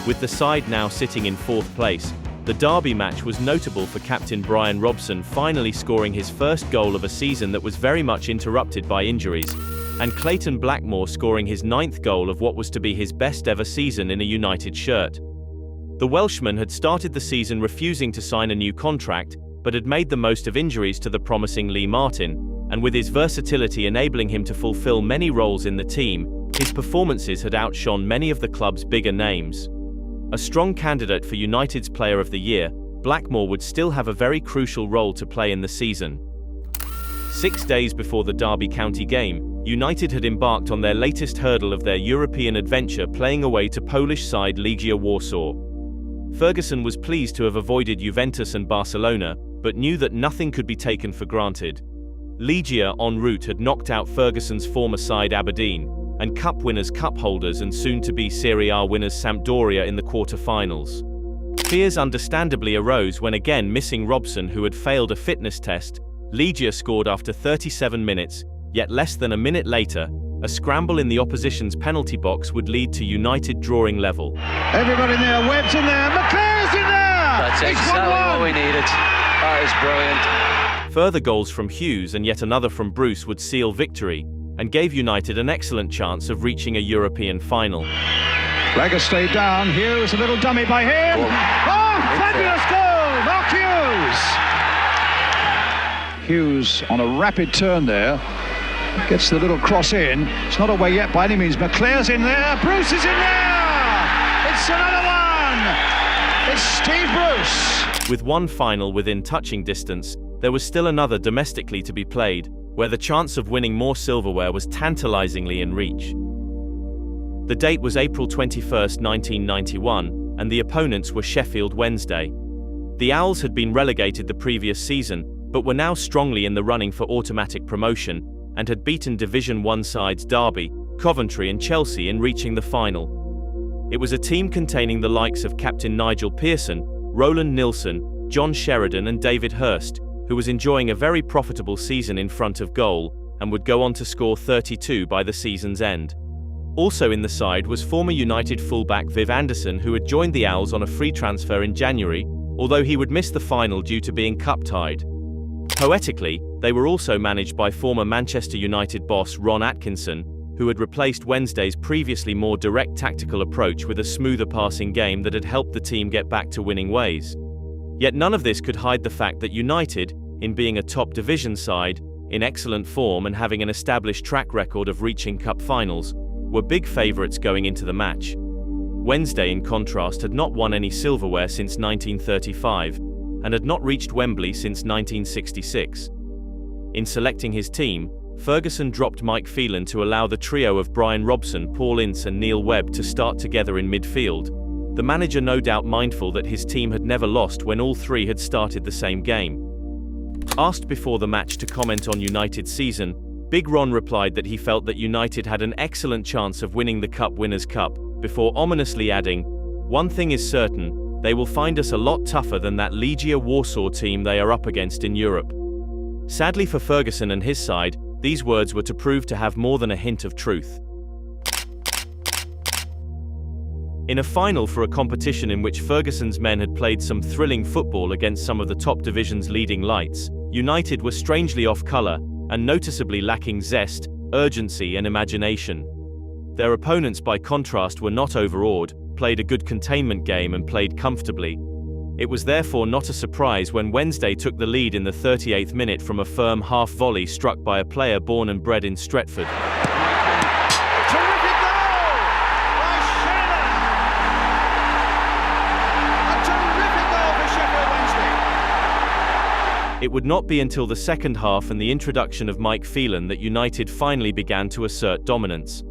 With the side now sitting in 4th place, the derby match was notable for captain Brian Robson finally scoring his first goal of a season that was very much interrupted by injuries, and Clayton Blackmore scoring his 9th goal of what was to be his best ever season in a United shirt. The Welshman had started the season refusing to sign a new contract, but had made the most of injuries to the promising Lee Martin, and with his versatility enabling him to fulfill many roles in the team, his performances had outshone many of the club's bigger names. A strong candidate for United's Player of the Year, Blackmore would still have a very crucial role to play in the season. 6 days before the Derby County game, United had embarked on their latest hurdle of their European adventure, playing away to Polish side Legia Warsaw. Ferguson was pleased to have avoided Juventus and Barcelona, but knew that nothing could be taken for granted. Legia en route had knocked out Ferguson's former side Aberdeen, and cup winners cup holders and soon-to-be Serie A winners Sampdoria in the quarter-finals. Fears understandably arose when again missing Robson, who had failed a fitness test. Legia scored after 37 minutes, yet less than a minute later, a scramble in the opposition's penalty box would lead to United drawing level. Everybody in there, Webb's in there, McClare's in there! That's exactly what we needed. That is brilliant. Further goals from Hughes and yet another from Bruce would seal victory, and gave United an excellent chance of reaching a European final. Legger stayed down, Hughes, a little dummy by him. Oh, fabulous goal, Mark Hughes! Hughes on a rapid turn there, gets the little cross in. It's not away yet by any means. McClare's in there, Bruce is in there! It's another one! It's Steve Bruce! With one final within touching distance, there was still another domestically to be played, where the chance of winning more silverware was tantalizingly in reach. The date was April 21, 1991, and the opponents were Sheffield Wednesday. The Owls had been relegated the previous season, but were now strongly in the running for automatic promotion, and had beaten Division 1 sides Derby, Coventry and Chelsea in reaching the final. It was a team containing the likes of captain Nigel Pearson, Roland Nilsson, John Sheridan and David Hurst, who was enjoying a very profitable season in front of goal, and would go on to score 32 by the season's end. Also in the side was former United fullback Viv Anderson, who had joined the Owls on a free transfer in January, although he would miss the final due to being cup-tied. Poetically, they were also managed by former Manchester United boss Ron Atkinson, who had replaced Wednesday's previously more direct tactical approach with a smoother passing game that had helped the team get back to winning ways. Yet none of this could hide the fact that United, in being a top division side, in excellent form and having an established track record of reaching cup finals, were big favourites going into the match. Wednesday, in contrast, had not won any silverware since 1935, and had not reached Wembley since 1966. In selecting his team, Ferguson dropped Mike Phelan to allow the trio of Brian Robson, Paul Ince and Neil Webb to start together in midfield, the manager no doubt mindful that his team had never lost when all three had started the same game. Asked before the match to comment on United's season, Big Ron replied that he felt that United had an excellent chance of winning the Cup Winners' Cup, before ominously adding, "One thing is certain, they will find us a lot tougher than that Legia Warsaw team they are up against in Europe." Sadly for Ferguson and his side, these words were to prove to have more than a hint of truth. In a final for a competition in which Ferguson's men had played some thrilling football against some of the top division's leading lights, United were strangely off colour, and noticeably lacking zest, urgency and imagination. Their opponents by contrast were not overawed, played a good containment game and played comfortably. It was therefore not a surprise when Wednesday took the lead in the 38th minute from a firm half volley struck by a player born and bred in Stretford. Terrific goal by Phelan! A terrific goal for Sheffield Wednesday. It would not be until the second half and the introduction of Mike Phelan that United finally began to assert dominance.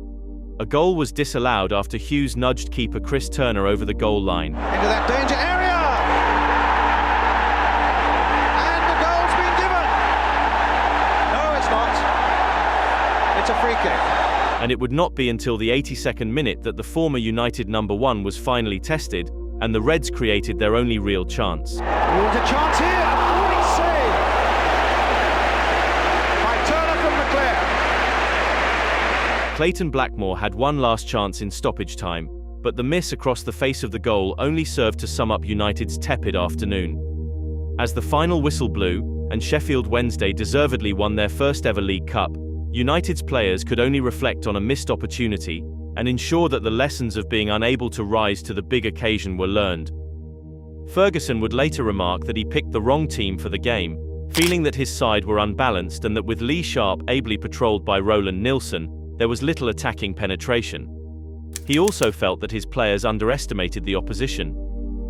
A goal was disallowed after Hughes nudged keeper Chris Turner over the goal line. Into that danger area! And the goal's been given! No, it's not. It's a free kick. And it would not be until the 82nd minute that the former United number 1 was finally tested, and the Reds created their only real chance. There's a chance here! Great save! By Turner from McClare. Clayton Blackmore had one last chance in stoppage time, but the miss across the face of the goal only served to sum up United's tepid afternoon. As the final whistle blew, and Sheffield Wednesday deservedly won their first ever League Cup, United's players could only reflect on a missed opportunity, and ensure that the lessons of being unable to rise to the big occasion were learned. Ferguson would later remark that he picked the wrong team for the game, feeling that his side were unbalanced and that with Lee Sharp ably patrolled by Roland Nilsson, there was little attacking penetration. He also felt that his players underestimated the opposition.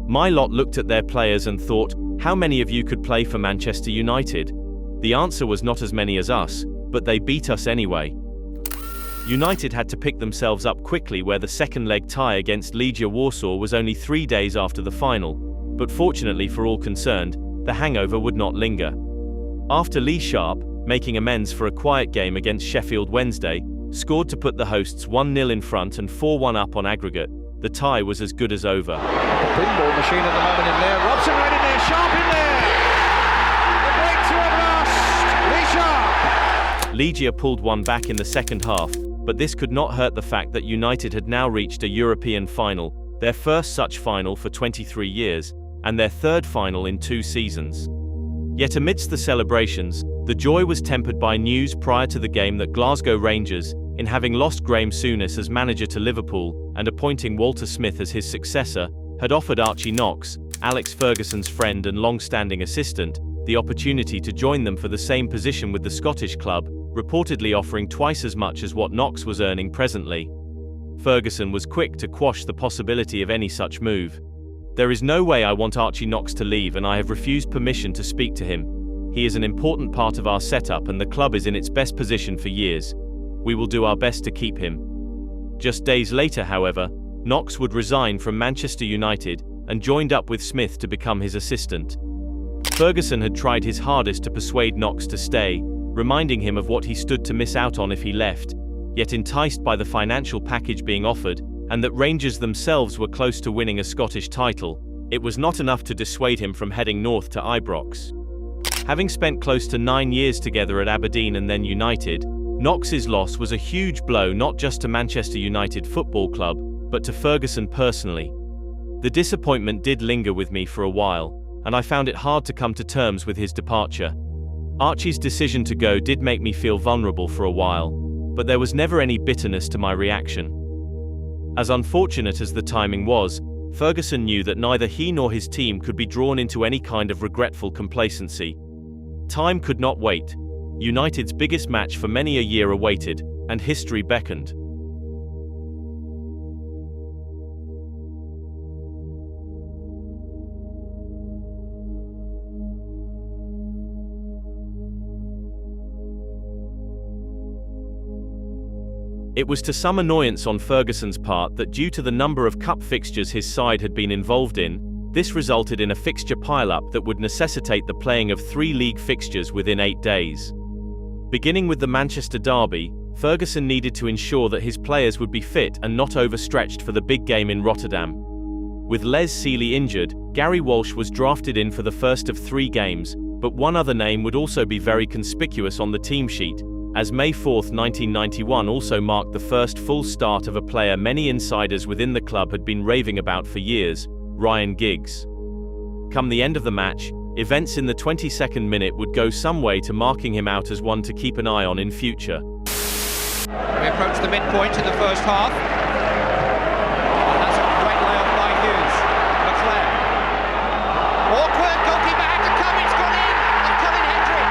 "My lot looked at their players and thought, how many of you could play for Manchester United? The answer was not as many as us, but they beat us anyway." United had to pick themselves up quickly where the second-leg tie against Legia Warsaw was only 3 days after the final, but fortunately for all concerned, the hangover would not linger. After Lee Sharp, making amends for a quiet game against Sheffield Wednesday, scored to put the hosts 1-0 in front and 4-1 up on aggregate, the tie was as good as over. Pinball machine at the moment in there. Robson right in there, Sharp in there. The breakthrough at last. Lee Sharp. Legia pulled one back in the second half, but this could not hurt the fact that United had now reached a European final, their first such final for 23 years, and their third final in 2 seasons. Yet amidst the celebrations, the joy was tempered by news prior to the game that Glasgow Rangers, in having lost Graham Souness as manager to Liverpool and appointing Walter Smith as his successor, had offered Archie Knox, Alex Ferguson's friend and long-standing assistant, the opportunity to join them for the same position with the Scottish club, reportedly offering twice as much as what Knox was earning presently. Ferguson was quick to quash the possibility of any such move. "There is no way I want Archie Knox to leave, and I have refused permission to speak to him. He is an important part of our setup and the club is in its best position for years. We will do our best to keep him." Just days later, however, Knox would resign from Manchester United and joined up with Smith to become his assistant. Ferguson had tried his hardest to persuade Knox to stay, reminding him of what he stood to miss out on if he left, yet enticed by the financial package being offered, and that Rangers themselves were close to winning a Scottish title, it was not enough to dissuade him from heading north to Ibrox. Having spent close to 9 years together at Aberdeen and then United, Knox's loss was a huge blow not just to Manchester United Football Club, but to Ferguson personally. The disappointment did linger with me for a while, and I found it hard to come to terms with his departure. Archie's decision to go did make me feel vulnerable for a while, but there was never any bitterness to my reaction. As unfortunate as the timing was, Ferguson knew that neither he nor his team could be drawn into any kind of regretful complacency. Time could not wait. United's biggest match for many a year awaited, and history beckoned. It was to some annoyance on Ferguson's part that due to the number of cup fixtures his side had been involved in, this resulted in a fixture pile-up that would necessitate the playing of 3 league fixtures within 8 days. Beginning with the Manchester derby, Ferguson needed to ensure that his players would be fit and not overstretched for the big game in Rotterdam. With Les Sealey injured, Gary Walsh was drafted in for the first of 3 games, but one other name would also be very conspicuous on the team sheet, as May 4, 1991 also marked the first full start of a player many insiders within the club had been raving about for years, Ryan Giggs. Come the end of the match, events in the 22nd minute would go some way to marking him out as one to keep an eye on in future. We approach the midpoint in the first half. And that's a great layoff by Hughes. McClare. Awkward, goalkeeper had to come, it's gone in! And Colin Hendry.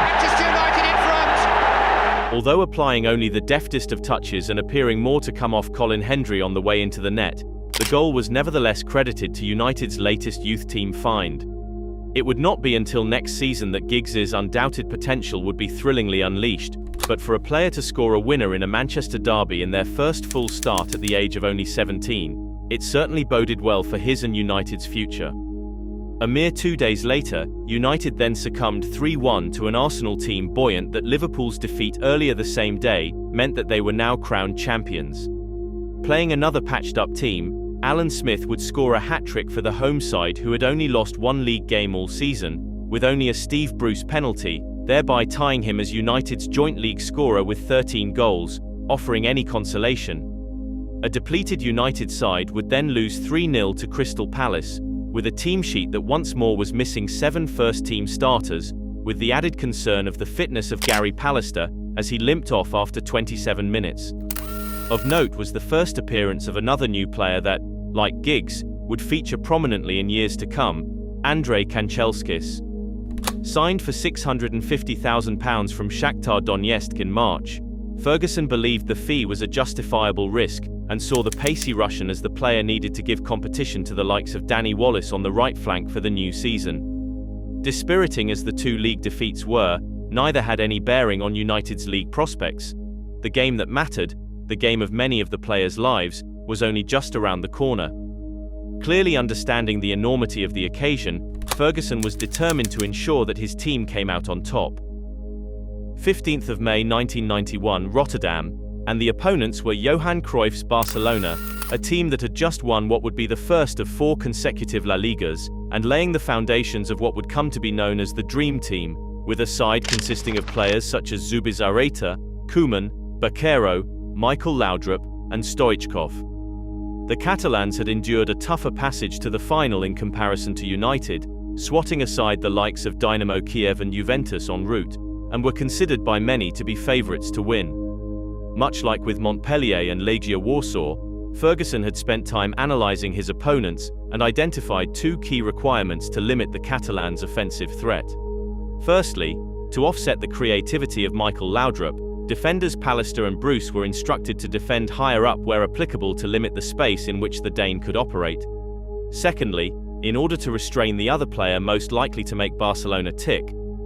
Manchester United in front. Although applying only the deftest of touches and appearing more to come off Colin Hendry on the way into the net, the goal was nevertheless credited to United's latest youth team find. It would not be until next season that Giggs's undoubted potential would be thrillingly unleashed, but for a player to score a winner in a Manchester derby in their first full start at the age of only 17, it certainly boded well for his and United's future. A mere 2 days later, United then succumbed 3-1 to an Arsenal team buoyant that Liverpool's defeat earlier the same day meant that they were now crowned champions. Playing another patched-up team, Alan Smith would score a hat-trick for the home side who had only lost 1 league game all season, with only a Steve Bruce penalty, thereby tying him as United's joint league scorer with 13 goals, offering any consolation. A depleted United side would then lose 3-0 to Crystal Palace, with a team sheet that once more was missing 7 first-team starters, with the added concern of the fitness of Gary Pallister, as he limped off after 27 minutes. Of note was the first appearance of another new player that, like Giggs, would feature prominently in years to come, Andrei Kanchelskis. Signed for £650,000 from Shakhtar Donetsk in March, Ferguson believed the fee was a justifiable risk, and saw the pacey Russian as the player needed to give competition to the likes of Danny Wallace on the right flank for the new season. Dispiriting as the 2 league defeats were, neither had any bearing on United's league prospects. The game that mattered, the game of many of the players' lives, was only just around the corner. Clearly understanding the enormity of the occasion, Ferguson was determined to ensure that his team came out on top. 15th of May 1991, Rotterdam, and the opponents were Johan Cruyff's Barcelona, a team that had just won what would be the first of 4 consecutive La Ligas, and laying the foundations of what would come to be known as the Dream Team, with a side consisting of players such as Zubizarreta, Koeman, Baquero, Michael Laudrup, and Stoichkov. The Catalans had endured a tougher passage to the final in comparison to United, swatting aside the likes of Dynamo Kiev and Juventus en route, and were considered by many to be favourites to win. Much like with Montpellier and Legia Warsaw, Ferguson had spent time analysing his opponents and identified 2 key requirements to limit the Catalans' offensive threat. Firstly, to offset the creativity of Michael Laudrup, defenders Pallister and Bruce were instructed to defend higher up where applicable to limit the space in which the Dane could operate. Secondly, in order to restrain the other player most likely to make Barcelona tick,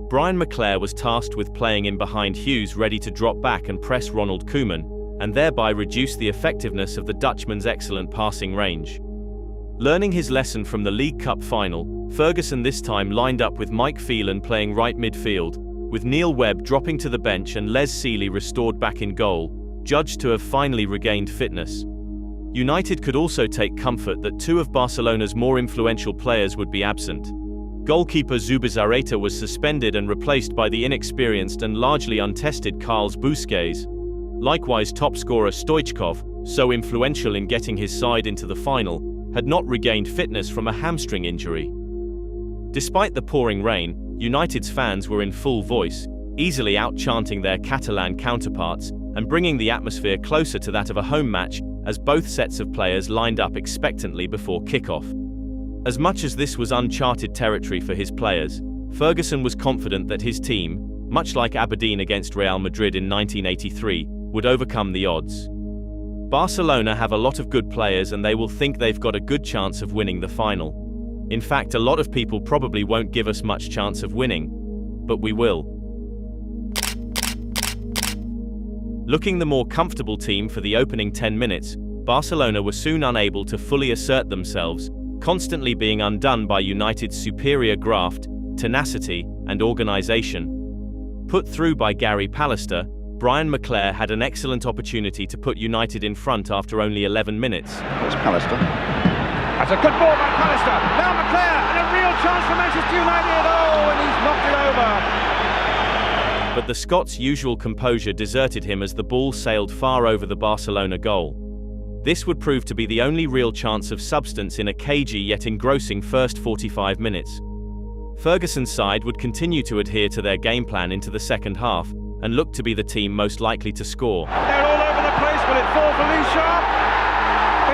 Brian McClair was tasked with playing in behind Hughes, ready to drop back and press Ronald Koeman, and thereby reduce the effectiveness of the Dutchman's excellent passing range. Learning his lesson from the League Cup final, Ferguson this time lined up with Mike Phelan playing right midfield, with Neil Webb dropping to the bench and Les Sealey restored back in goal, judged to have finally regained fitness. United could also take comfort that 2 of Barcelona's more influential players would be absent. Goalkeeper Zubizarreta was suspended and replaced by the inexperienced and largely untested Carles Busquets. Likewise, top scorer Stoichkov, so influential in getting his side into the final, had not regained fitness from a hamstring injury. Despite the pouring rain, United's fans were in full voice, easily out-chanting their Catalan counterparts and bringing the atmosphere closer to that of a home match as both sets of players lined up expectantly before kick-off. As much as this was uncharted territory for his players, Ferguson was confident that his team, much like Aberdeen against Real Madrid in 1983, would overcome the odds. Barcelona have a lot of good players and they will think they've got a good chance of winning the final. In fact, a lot of people probably won't give us much chance of winning, but we will. Looking the more comfortable team for the opening 10 minutes, Barcelona were soon unable to fully assert themselves, constantly being undone by United's superior graft, tenacity, and organisation. Put through by Gary Pallister, Brian McClair had an excellent opportunity to put United in front after only 11 minutes. There's Pallister. That's a good ball by Pallister. Now McClair, and a real chance for Manchester United. Oh, and he's knocked it over. But the Scots' usual composure deserted him as the ball sailed far over the Barcelona goal. This would prove to be the only real chance of substance in a cagey yet engrossing first 45 minutes. Ferguson's side would continue to adhere to their game plan into the second half, and looked to be the team most likely to score. They're all over the place, will it fall for Lee Sharp?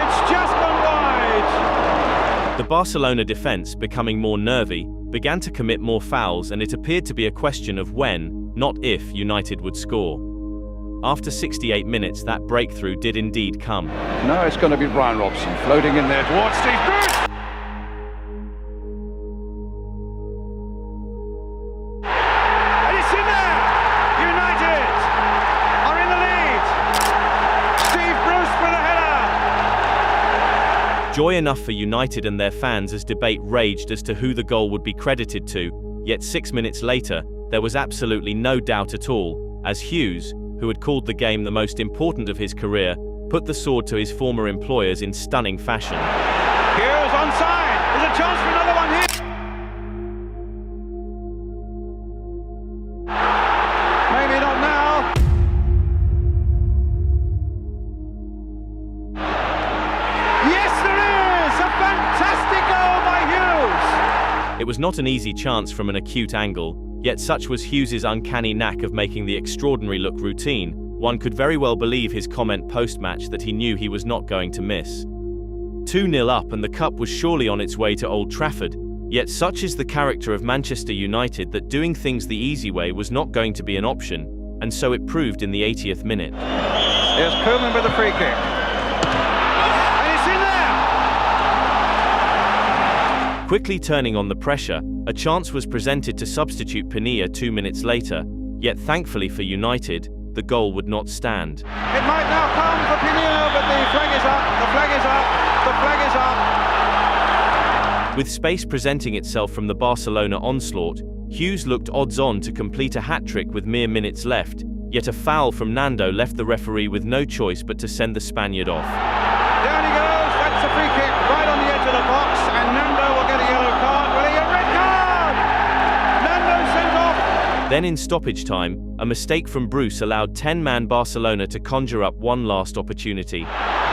It's just gone wide. The Barcelona defence, becoming more nervy, began to commit more fouls, and it appeared to be a question of when, not if, United would score. After 68 minutes, that breakthrough did indeed come. Now it's going to be Brian Robson floating in there towards Steve Bruce. Joy enough for United and their fans as debate raged as to who the goal would be credited to, yet 6 minutes later, there was absolutely no doubt at all, as Hughes, who had called the game the most important of his career, put the sword to his former employers in stunning fashion. Hughes onside! There's a chance for another one here! Maybe not now! It was not an easy chance from an acute angle, yet such was Hughes's uncanny knack of making the extraordinary look routine, one could very well believe his comment post-match that he knew he was not going to miss. 2-0 up and the cup was surely on its way to Old Trafford, yet such is the character of Manchester United that doing things the easy way was not going to be an option, and so it proved in the 80th minute. Here's Koeman with the free kick. Quickly turning on the pressure, a chance was presented to substitute Pinilla 2 minutes later, Yet thankfully for United, the goal would not stand. It might now come for Pinillo, but the flag is up, the flag is up, the flag is up. With space presenting itself from the Barcelona onslaught, Hughes looked odds-on to complete a hat-trick with mere minutes left, yet a foul from Nando left the referee with no choice but to send the Spaniard off. Down he goes, that's a free kick right on the edge of the box, and Nando will get a yellow card. Will he get a red card? Nando sent off. Then in stoppage time, a mistake from Bruce allowed 10-man Barcelona to conjure up one last opportunity.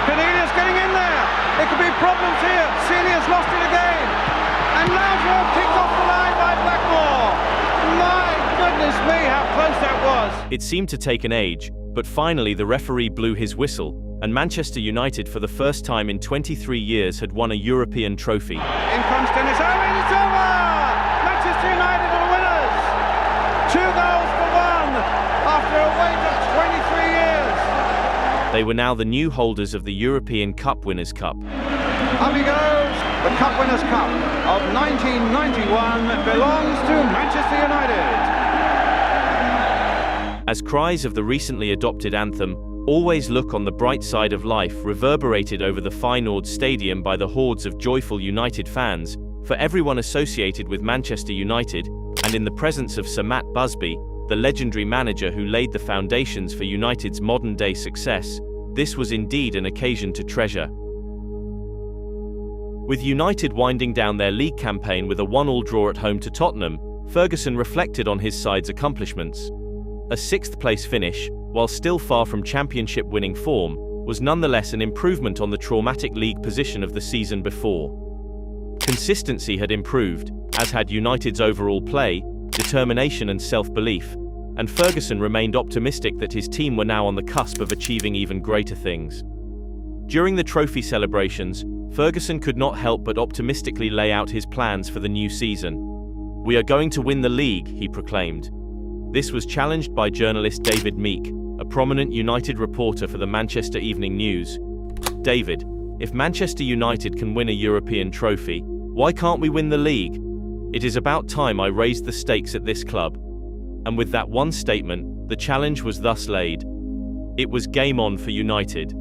Cornelius getting in there. There could be problems here. Celia's lost it again. And Laudrup kicked off the line by Blackmore. My goodness me, how close that was. It seemed to take an age, but finally the referee blew his whistle, and Manchester United for the first time in 23 years had won a European trophy. In comes Dennis Owen, it's over! Manchester United are winners! 2 goals for 1 after a wait of 23 years. They were now the new holders of the European Cup Winners' Cup. Up he goes! The Cup Winners' Cup of 1991 belongs to Manchester United. As cries of the recently adopted anthem, "Always Look on the Bright Side of Life," reverberated over the Feyenoord Stadium by the hordes of joyful United fans, for everyone associated with Manchester United, and in the presence of Sir Matt Busby, the legendary manager who laid the foundations for United's modern-day success, this was indeed an occasion to treasure. With United winding down their league campaign with a 1-1 draw at home to Tottenham, Ferguson reflected on his side's accomplishments. A 6th-place finish, while still far from championship-winning form, was nonetheless an improvement on the traumatic league position of the season before. Consistency had improved, as had United's overall play, determination and self-belief, and Ferguson remained optimistic that his team were now on the cusp of achieving even greater things. During the trophy celebrations, Ferguson could not help but optimistically lay out his plans for the new season. "We are going to win the league," he proclaimed. This was challenged by journalist David Meek, a prominent United reporter for the Manchester Evening News. "David, if Manchester United can win a European trophy, why can't we win the league? It is about time I raised the stakes at this club." And with that one statement, the challenge was thus laid. It was game on for United.